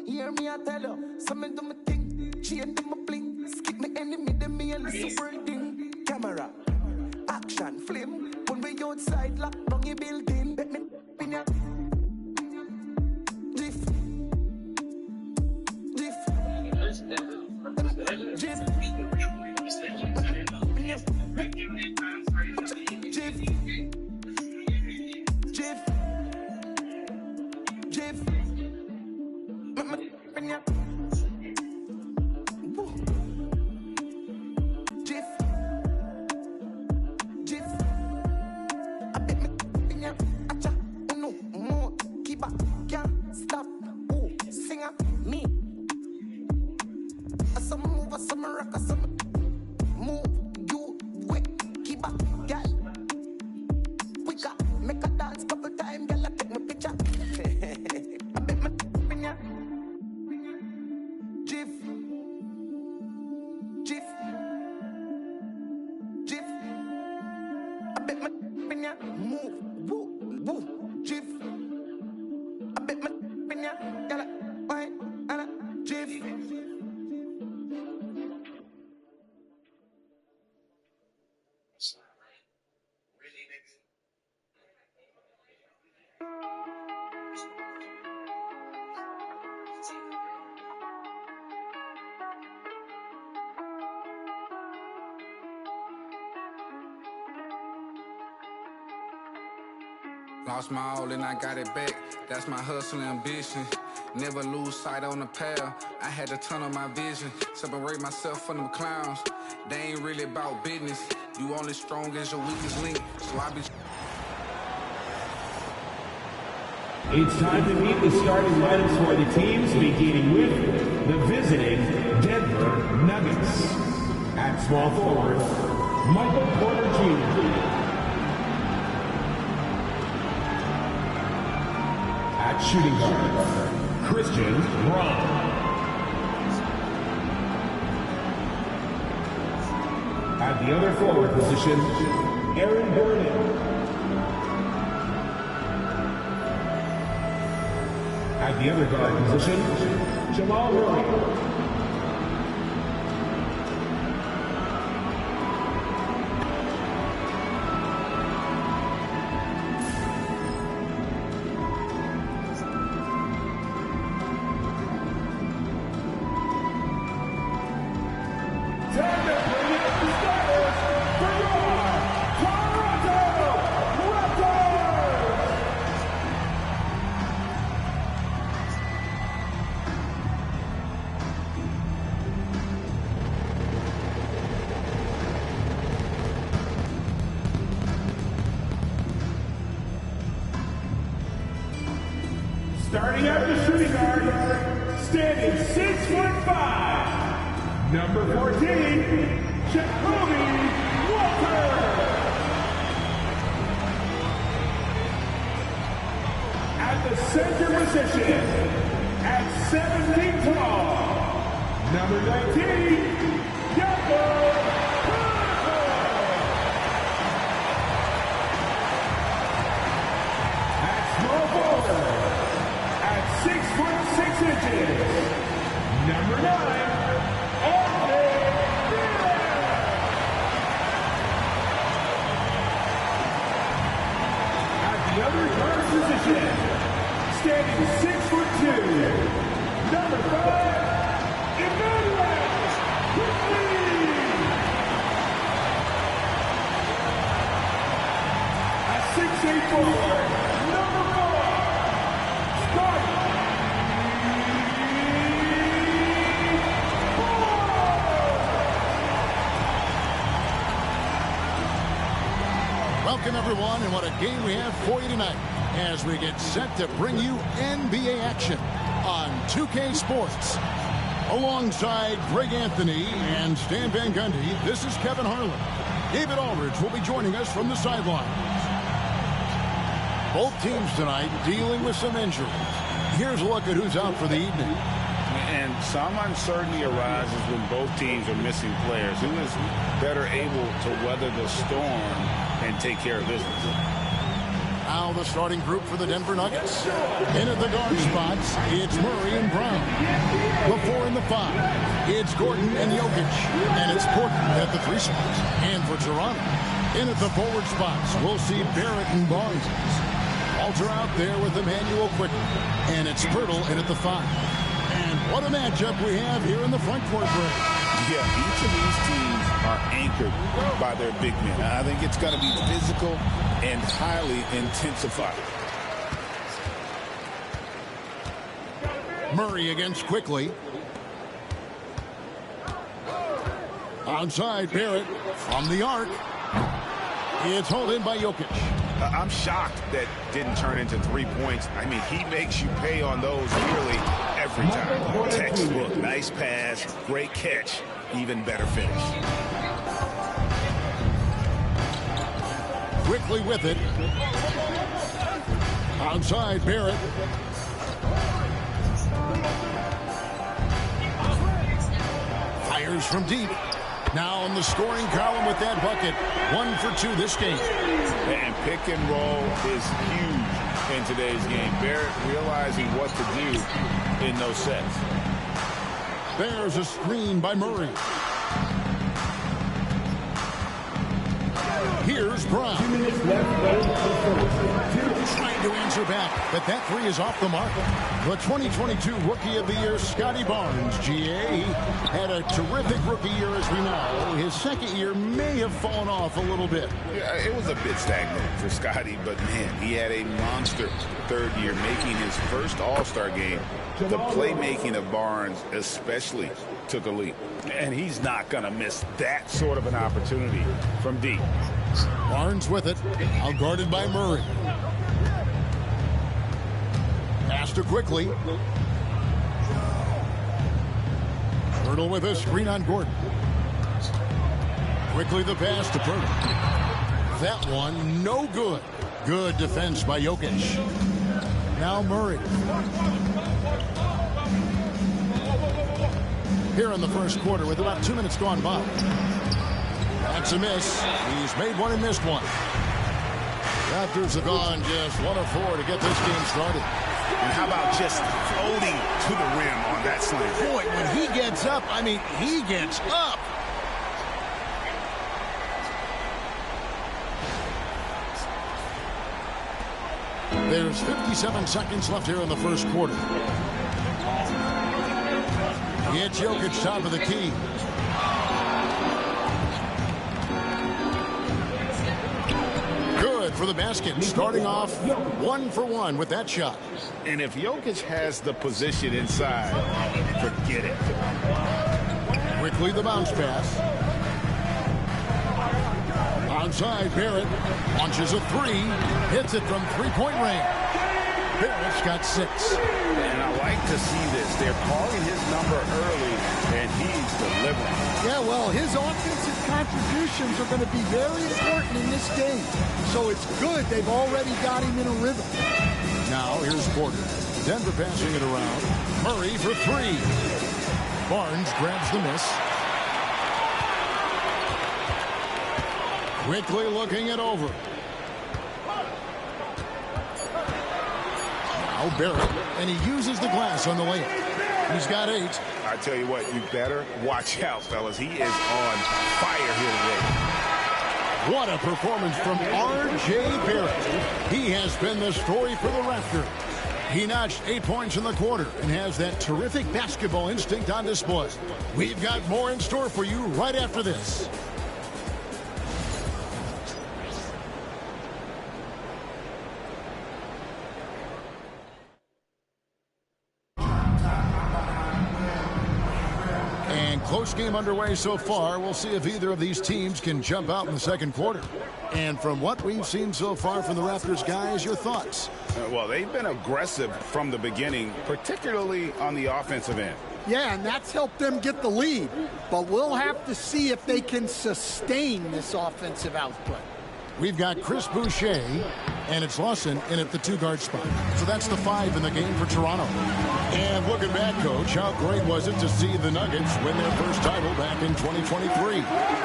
Hear me, I tell you. Some do me thing, chain do me bling. Skip me enemy, them me and the super thing. Camera, action, flame. When we outside, lock down your building. Bet me in ya. Drift. Lost my all and I got it back. That's my hustle and ambition. Never lose sight on the path. I had to turn on my vision. Separate myself from them clowns. They ain't really about business. You only strong as your weakest link, so I be... It's time to meet the starting lineups for the teams, beginning with the visiting Denver Nuggets. At small forward, Michael Porter Jr. At shooting guard, Christian Braun. At the other forward position, Aaron Gordon. At the other guard position, Jamal Murray. Starting at the shooting guard, standing 6'5", number 14, Jacoby Walker. At the center position, at 7 feet tall, number 19, Jacob. At small forward, 6'6" number 9, at the other guard position, standing 6'2", number 5, Emmanuel Quickly. At 6'8" forward, number 4, Scott. Welcome, everyone, and what a game we have for you tonight as we get set to bring you NBA action on 2K Sports. Alongside Greg Anthony and Stan Van Gundy, this is Kevin Harlan. David Aldridge will be joining us from the sidelines. Both teams tonight dealing with some injuries. Here's a look at who's out for the evening. And some uncertainty arises when both teams are missing players. Who is better able to weather the storm and take care of business? Now the starting group for the Denver Nuggets. In at the guard spots, it's Murray and Brown. Before in the 5, it's Gordon and Jokic. And it's Porter at the 3 spots. And for Toronto, in at the forward spots, we'll see Barrett and Barnes. Walter out there with Emmanuel Quickly. And it's Pirtle in at the 5. And what a matchup we have here in the front court break. Yeah, each of these teams are anchored by their big men. I think it's going to be physical and highly intensified. Murray against Quickly. Onside Barrett from the arc. It's hauled in by Jokic. I'm shocked that didn't turn into 3 points. I mean, he makes you pay on those nearly every time. Textbook, nice pass, great catch, even better finish. Quickly with it. Onside Barrett. Fires from deep. Now in the scoring column with that bucket. 1 for 2 this game. And pick and roll is huge in today's game. Barrett realizing what to do in those sets. There's a screen by Murray. Here's Brown. 2 minutes left. Trying to answer back, but that 3 is off the mark. The 2022 Rookie of the Year, Scotty Barnes, GA, had a terrific rookie year, as we know. His second year may have fallen off a little bit. Yeah, it was a bit stagnant for Scotty, but man, he had a monster third year, making his first All-Star game. The playmaking of Barnes especially took a leap. And he's not going to miss that sort of an opportunity from deep. Barnes with it. Out guarded by Murray. Pass to Quickly. Pirtle with a screen on Gordon. Quickly the pass to Pirtle. That one, no good. Good defense by Jokic. Now Murray. Here in the first quarter with about 2 minutes gone by. That's a miss. He's made one and missed one. Raptors have gone just 1 of 4 to get this game started. And how about just floating to the rim on that slam? Boy, when he gets up, I mean, he gets up. There's 57 seconds left here in the first quarter. It's Jokic top of the key. Good for the basket. Starting off 1 for 1 with that shot. And if Jokic has the position inside, forget it. Quickly the bounce pass. Onside, Barrett launches a 3. Hits it from three-point range. Barrett's got 6. And I like to see this. They're calling his number early, and he's delivering. Yeah, well, his offensive contributions are going to be very important in this game. So it's good they've already got him in a rhythm. Now, here's Porter. Denver passing it around. Murray for 3. Barnes grabs the miss. Quickly looking it over. Now Barrett, and he uses the glass on the layup. He's got 8. I tell you what, you better watch out, fellas. He is on fire here today. What a performance from R.J. Barrett. He has been the story for the Raptors. He notched 8 points in the quarter and has that terrific basketball instinct on display. We've got more in store for you right after this. Close game underway so far. We'll see if either of these teams can jump out in the second quarter. And from what we've seen so far from the Raptors guys, your thoughts? Well, they've been aggressive from the beginning, particularly on the offensive end. Yeah, and that's helped them get the lead. But we'll have to see if they can sustain this offensive output. We've got Chris Boucher, and it's Lawson in at the 2-guard spot. So that's the 5 in the game for Toronto. And looking back, Coach, how great was it to see the Nuggets win their first title back in 2023?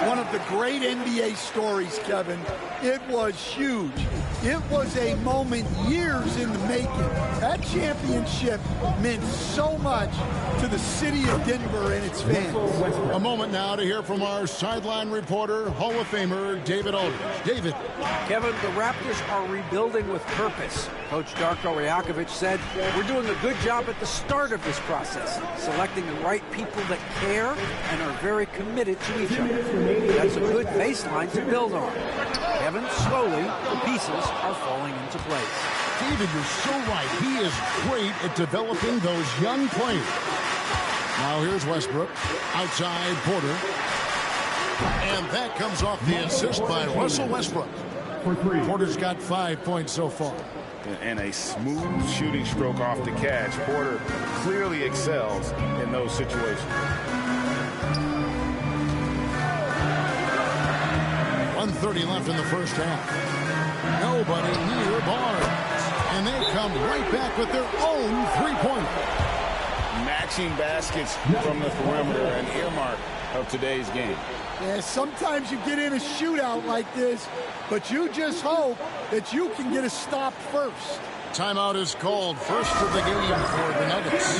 One of the great NBA stories, Kevin. It was huge. It was a moment years in the making. That championship meant so much to the city of Denver and its fans. A moment now to hear from our sideline reporter, Hall of Famer David Aldridge. David. Kevin, the Raptors are rebuilding with purpose. Coach Darko Rajakovic said, we're doing a good job at the start of this process, selecting the right people that care and are very committed to each other. That's a good baseline to build on. Kevin, slowly, the pieces are falling into place. David, you're so right. He is great at developing those young players. Now here's Westbrook. Outside, Porter. And that comes off the assist by Russell Westbrook. Porter's got 5 points so far. And a smooth shooting stroke off the catch. Porter clearly excels in those situations. 1:30 left in the first half. Nobody near Barnes. And they come right back with their own 3-pointer. Matching baskets from the perimeter, an earmark of today's game. Yeah, sometimes you get in a shootout like this, but you just hope that you can get a stop first. Timeout is called. First of the game for the Nuggets.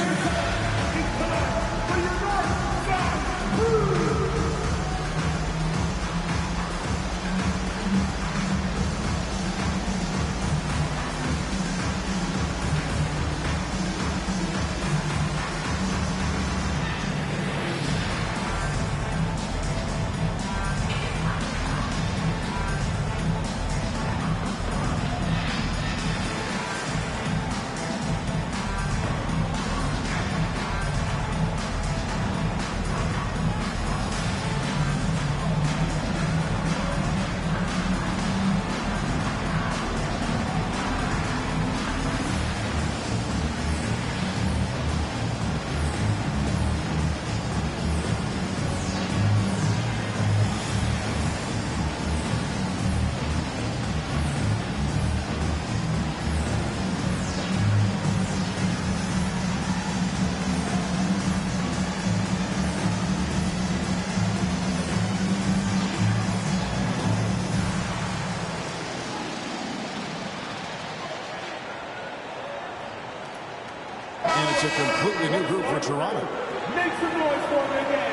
It's a completely new group for Toronto. Make some noise for them again.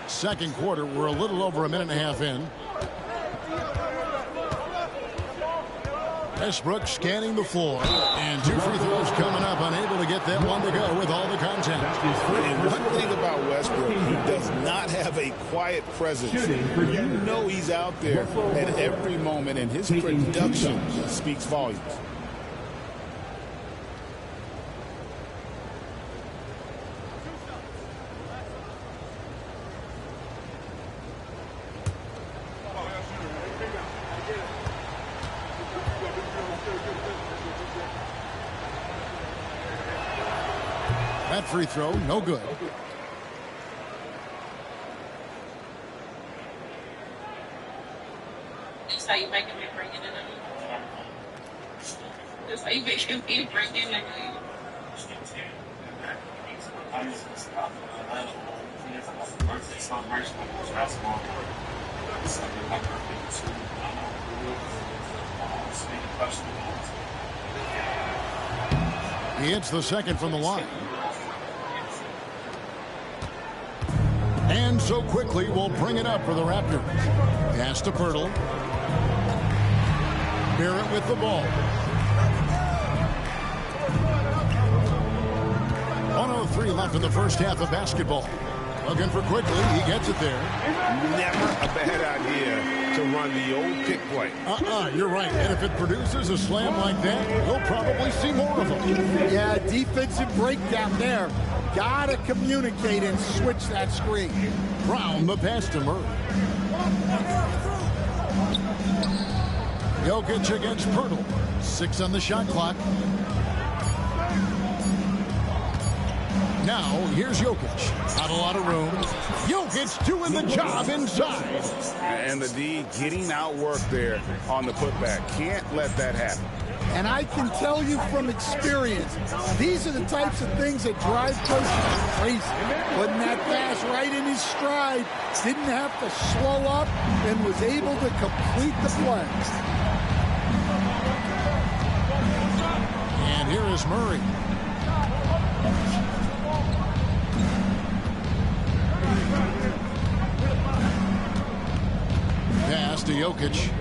Second quarter, we're a little over a minute and a half in. Westbrook scanning the floor, and 2 free throws coming up, unable to get that one to go with all the contact. And one thing about Westbrook, he does not have a quiet presence. You know he's out there at every moment, and his production speaks volumes. That free throw, no good. That's how you making me bring it in. That's how you making me bring it in. He hits the second from the line. And so quickly, we'll bring it up for the Raptors. Pass to Pirtle. Barrett with the ball. 1:03 left in the first half of basketball. Looking for quickly. He gets it there. Never a bad idea to run the old pick play. You're right. And if it produces a slam like that, we'll probably see more of them. Yeah, defensive breakdown there. Gotta communicate and switch that screen. Brown the pass to Murray. Jokic against Pirtle. 6 on the shot clock. Now, here's Jokic. Not a lot of room. Jokic doing the job inside. And the D getting outworked there on the putback. Can't let that happen. And I can tell you from experience, these are the types of things that drive coaches crazy. Putting that pass right in his stride, didn't have to slow up, and was able to complete the play. And here is Murray. Pass to Jokic.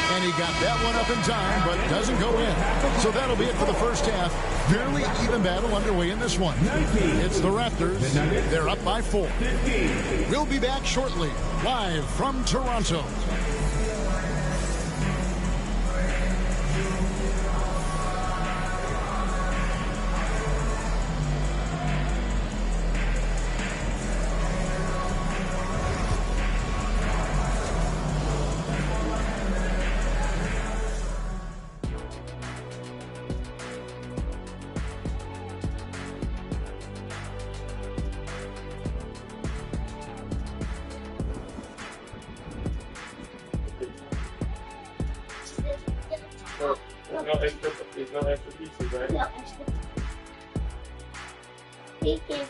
And he got that one up in time, but doesn't go in. So that'll be it for the first half. Fairly even battle underway in this one. It's the Raptors. They're up by 4. We'll be back shortly, live from Toronto. There's no extra pieces, right? No extra. Thank you.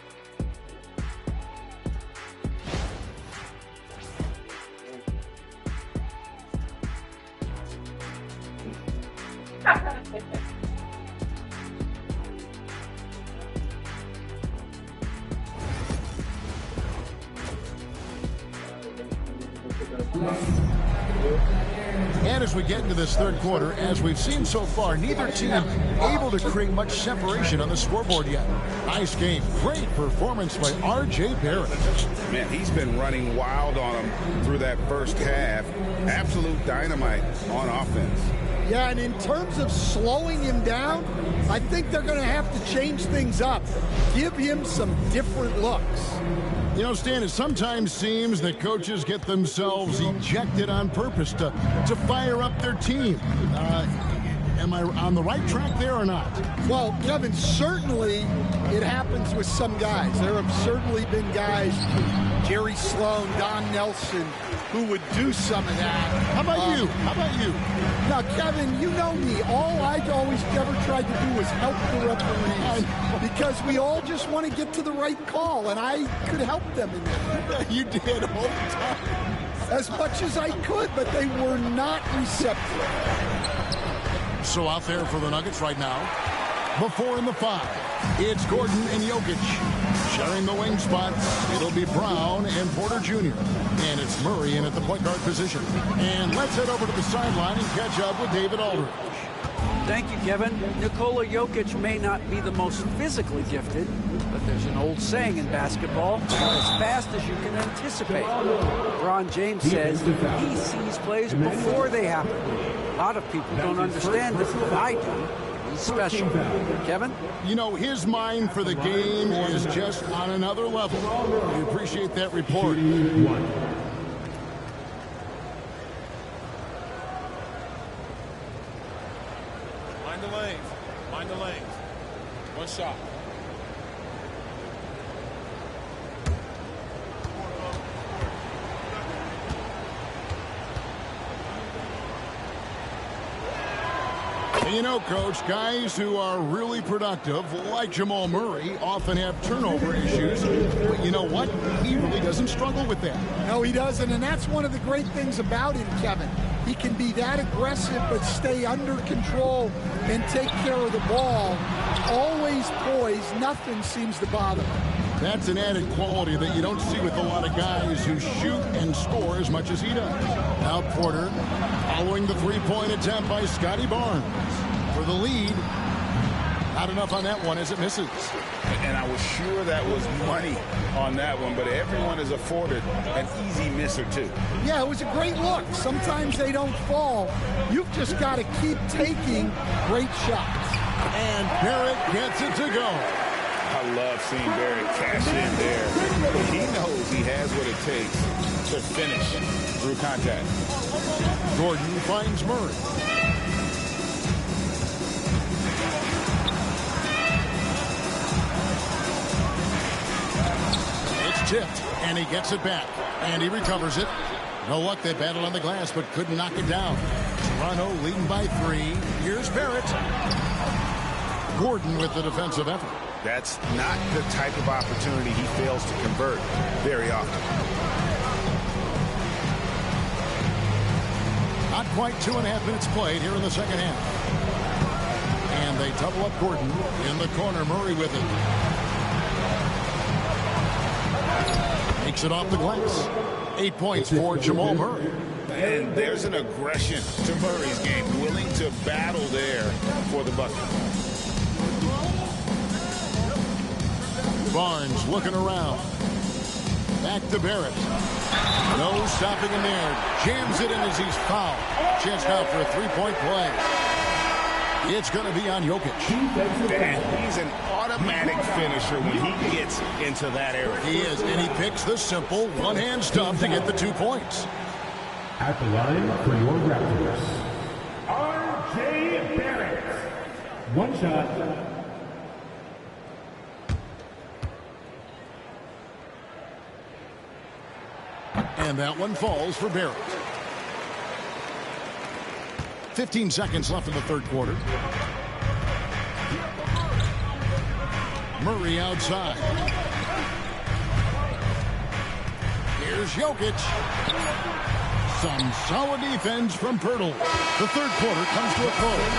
And as we get into this third quarter, as we've seen so far, neither team able to create much separation on the scoreboard yet. Nice game. Great performance by R.J. Barrett. Man, he's been running wild on him through that first half. Absolute dynamite on offense. Yeah, and in terms of slowing him down, I think they're going to have to change things up. Give him some different looks. You know, Stan, it sometimes seems that coaches get themselves ejected on purpose to fire up their team. Am I on the right track there or not? Well, Kevin, certainly it happens with some guys. There have certainly been guys Jerry Sloan, Don Nelson, who would do some of that. How about you? How about you? Now, Kevin, you know me. All I've always ever tried to do was help the referees because we all just want to get to the right call, and I could help them in that. You did all the time. As much as I could, but they were not receptive. So out there for the Nuggets right now, the 4 and the 5. It's Gordon and Jokic. Sharing the wing spots, it'll be Brown and Porter Jr. And it's Murray in at the point guard position. And let's head over to the sideline and catch up with David Aldridge. Thank you, Kevin. Nikola Jokic may not be the most physically gifted, but there's an old saying in basketball, as fast as you can anticipate. LeBron James says he sees plays before they happen. A lot of people don't understand this, but I do. He's special. Kevin? You know, his mind for the game is just on another level. We appreciate that report. Mind the lanes. One shot. And you know, Coach, guys who are really productive, like Jamal Murray, often have turnover issues. But you know what? He really doesn't struggle with that. No, he doesn't, and that's one of the great things about him, Kevin. He can be that aggressive but stay under control and take care of the ball. Always poised. Nothing seems to bother him. That's an added quality that you don't see with a lot of guys who shoot and score as much as he does. Now Porter following the three-point attempt by Scotty Barnes for the lead. Not enough on that one as it misses. And I was sure that was money on that one, but everyone is afforded an easy miss or two. Yeah, it was a great look. Sometimes they don't fall. You've just got to keep taking great shots. And Barrett gets it to go. I love seeing Barrett cash in there. He knows he has what it takes to finish through contact. Gordon finds Murray. It's tipped, and he gets it back. And he recovers it. No luck, they battled on the glass, but couldn't knock it down. Toronto leading by 3. Here's Barrett. Gordon with the defensive effort. That's not the type of opportunity he fails to convert very often. Not quite 2.5 minutes played here in the second half. And they double up Gordon in the corner. Murray with it. Takes it off the glass. 8 points for Jamal Murray. And there's an aggression to Murray's game, willing to battle there for the bucket. Barnes looking around. Back to Barrett. No stopping him there. Jams it in as he's fouled. Chance now for a three-point play. It's going to be on Jokic. And he's an automatic finisher when he gets into that area. He is, and he picks the simple one-hand stuff to get the 2 points. At the line for your Raptors, R.J. Barrett. One shot. And that one falls for Barrett. 15 seconds left in the third quarter. Murray outside. Here's Jokic. Some solid defense from Pirtle. The third quarter comes to a close.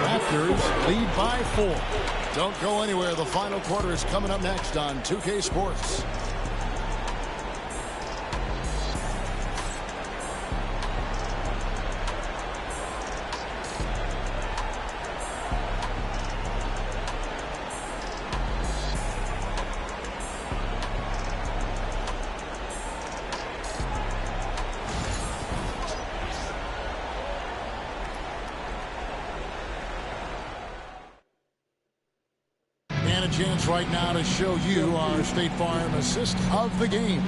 Raptors lead by 4. Don't go anywhere. The final quarter is coming up next on 2K Sports. Chance right now to show you our State Farm assist of the game.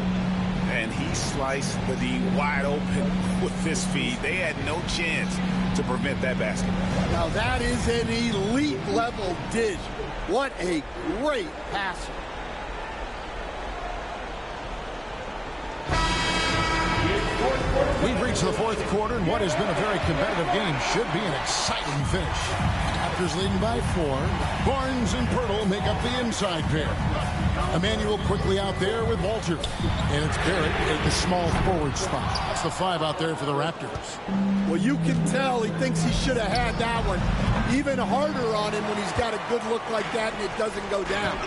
And he sliced the D wide open with this feed. They had no chance to prevent that basket. Now that is an elite level dish. What a great passer. We've reached the fourth quarter, and what has been a very competitive game should be an exciting finish. Raptors leading by 4. Barnes and Pirtle make up the inside pair. Emmanuel quickly out there with Walter. And it's Barrett at the small forward spot. That's the 5 out there for the Raptors. Well, you can tell he thinks he should have had that one. Even harder on him when he's got a good look like that and it doesn't go down.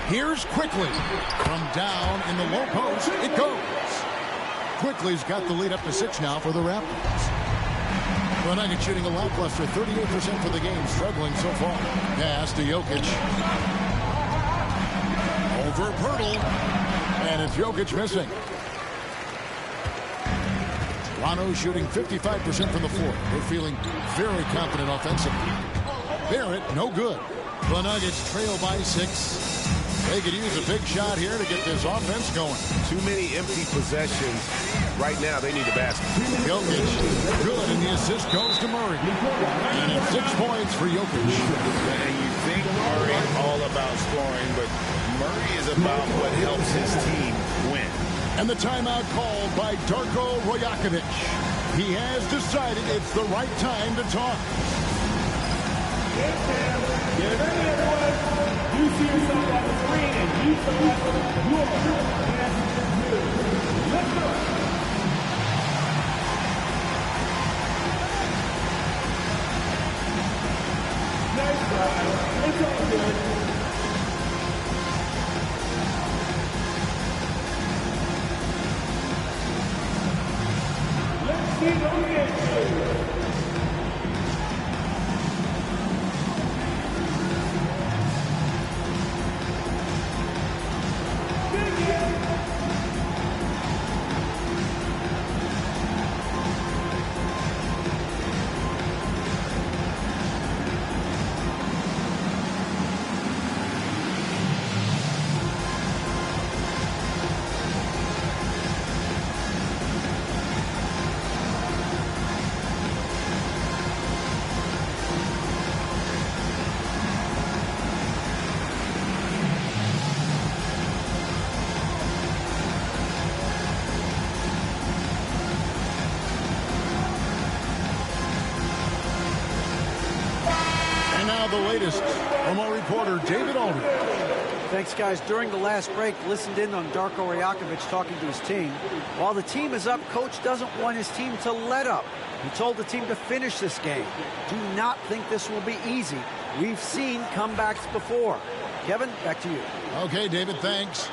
Here's Quickly. From down in the low post, it goes. Quickly's got the lead up to 6 now for the Raptors. The Nuggets shooting a lackluster 38% for the game, struggling so far. Pass to Jokic. Over Pirtle. And it's Jokic missing. Toronto shooting 55% from the floor. They're feeling very confident offensively. Barrett, no good. The Nuggets trail by 6. They could use a big shot here to get this offense going. Too many empty possessions. Right now, they need a basket. Jokic, good, and the assist goes to Murray. And it's 6 points for Jokic. And you think Murray's all about scoring, but Murray is about what helps his team win. And the timeout called by Darko Rajakovic. He has decided it's the right time to talk. Get ready, everyone. You see yourself on the screen and you select your best move. Let's go. Nice try. It's all good. Let's see those games. The latest from our reporter, David Aldridge. Thanks, guys. During the last break, listened in on Darko Rajakovic talking to his team. While the team is up, coach doesn't want his team to let up. He told the team to finish this game. Do not think this will be easy. We've seen comebacks before. Kevin, back to you. Okay, David, thanks.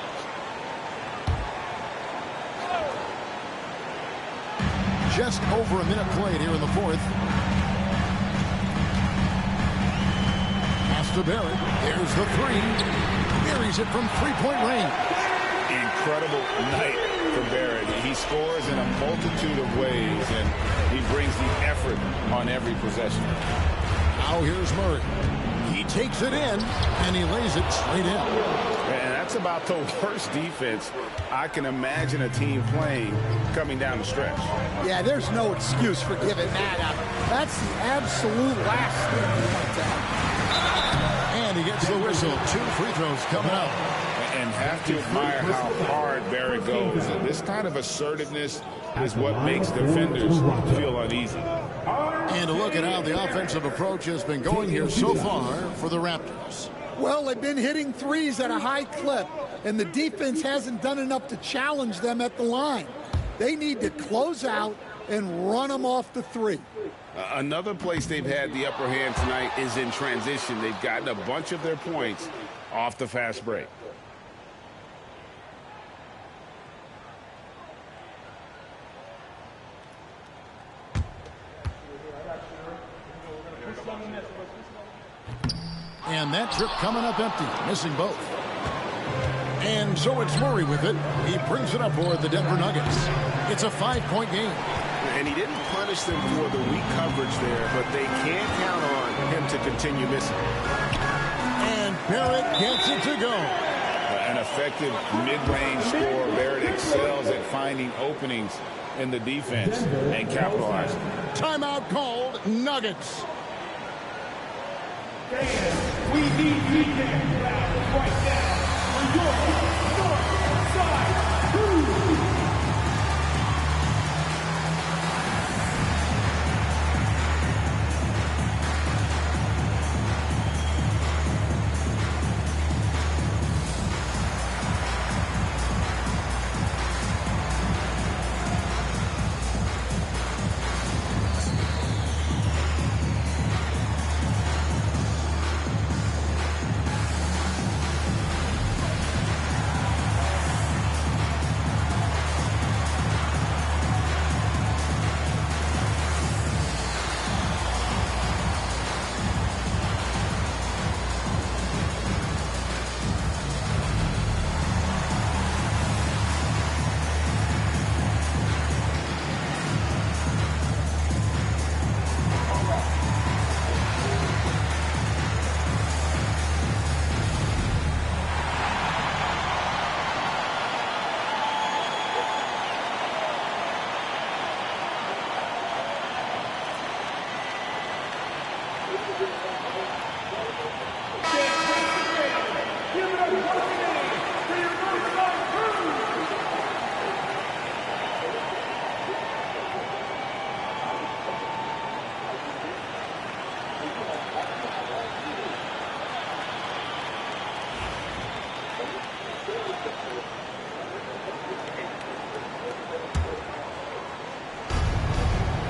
Just over a minute played here in the fourth. To Barrett. There's the 3. Buries it from three-point range. Incredible night for Barrett. He scores in a multitude of ways, and he brings the effort on every possession. Now here's Murray. He takes it in, and he lays it straight in. And that's about the worst defense I can imagine a team playing coming down the stretch. Yeah, there's no excuse for giving that up. That's the absolute last thing you want to have. And he gets the whistle. 2 free throws coming up. And have to admire how hard Barrett goes. This kind of assertiveness is what makes defenders feel uneasy. And a look at how the offensive approach has been going here so far for the Raptors. Well, they've been hitting threes at a high clip, and the defense hasn't done enough to challenge them at the line. They need to close out and run them off the 3. Another place they've had the upper hand tonight is in transition. They've gotten a bunch of their points off the fast break. And that trip coming up empty, missing both. And so it's Murray with it. He brings it up for the Denver Nuggets. It's a 5-point game. And he didn't punish them for the weak coverage there, but they can't count on him to continue missing. And Barrett gets it to go. An effective mid-range score. Barrett excels at finding openings in the defense and capitalizing. Timeout called, Nuggets. We need defense right now for your north side.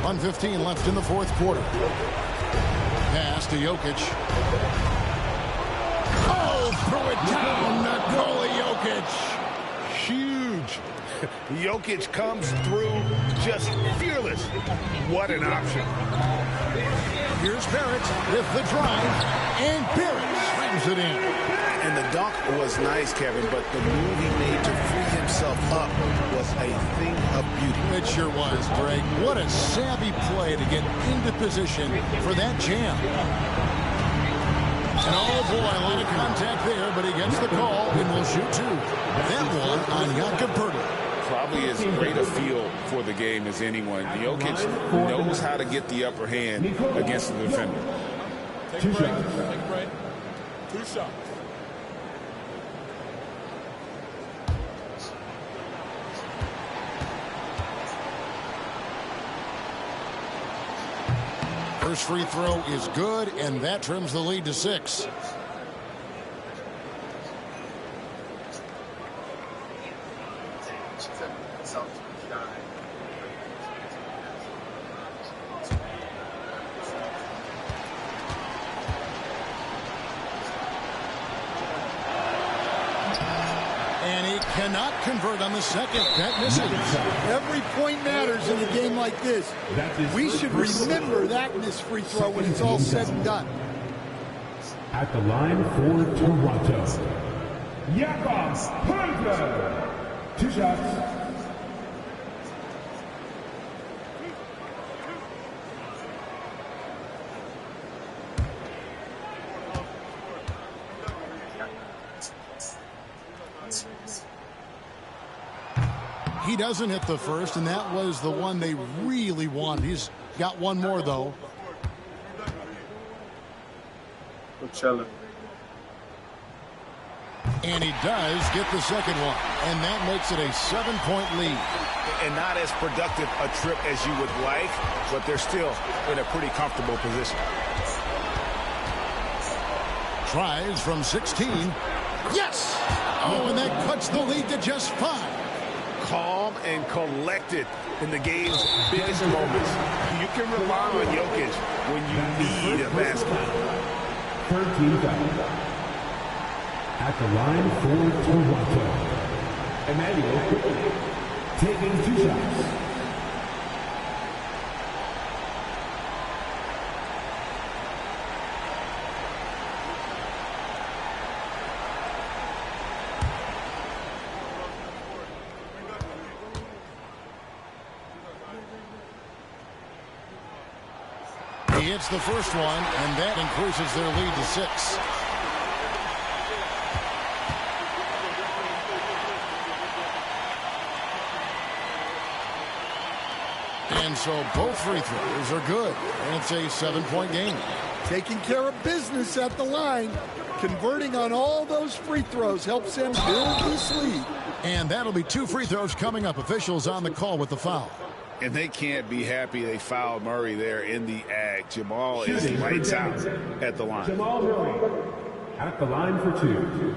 1:15 left in the fourth quarter. Pass to Jokic. Oh, throw it down, Nikola Jokic. Huge. Jokic comes through just fearless. What an option. Here's Barrett with the drive, and Barrett slams it in. And the dunk was nice, Kevin, but the move he made to free himself up was a thing of beauty. It sure was, Greg. What a savvy play to get into position for that jam. And oh boy, a lot of contact there, but he gets the call and will shoot two. That one on Jakob Poeltl. Probably as great a feel for the game as anyone. Jokic knows how to get the upper hand against the defender. Take a break. Take a break. 2 shots. First free throw is good, and that trims the lead to 6. Cannot convert on the second. That misses. Every point matters in a game like this. We should remember that in this free throw when it's all said and done. At the line for Toronto, Jakob Poeltl. 2 shots. He doesn't hit the first, and that was the one they really wanted. He's got one more, though. Coachella. And he does get the second one, and that makes it a 7-point lead. And not as productive a trip as you would like, but they're still in a pretty comfortable position. Tries from 16. Yes! Oh, and that cuts the lead to just 5. Calm and collected in the game's biggest moments. You can rely on Jokic when you need a basket. 13 fouls. At the line for Toronto, Emmanuel taking 2 shots. He hits the first one, and that increases their lead to 6. And so both free throws are good, and it's a 7-point game. Taking care of business at the line. Converting on all those free throws helps them build this lead. And that'll be 2 free throws coming up. Officials on the call with the foul. And they can't be happy they fouled Murray there in the act. Jamal is lights out at the line. Jamal Murray at the line for 2.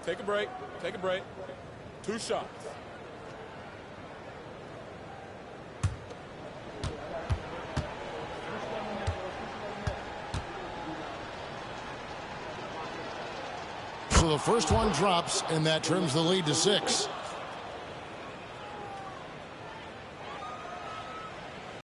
Take a break. Take a break. 2 shots. So the first one drops, and that trims the lead to 6.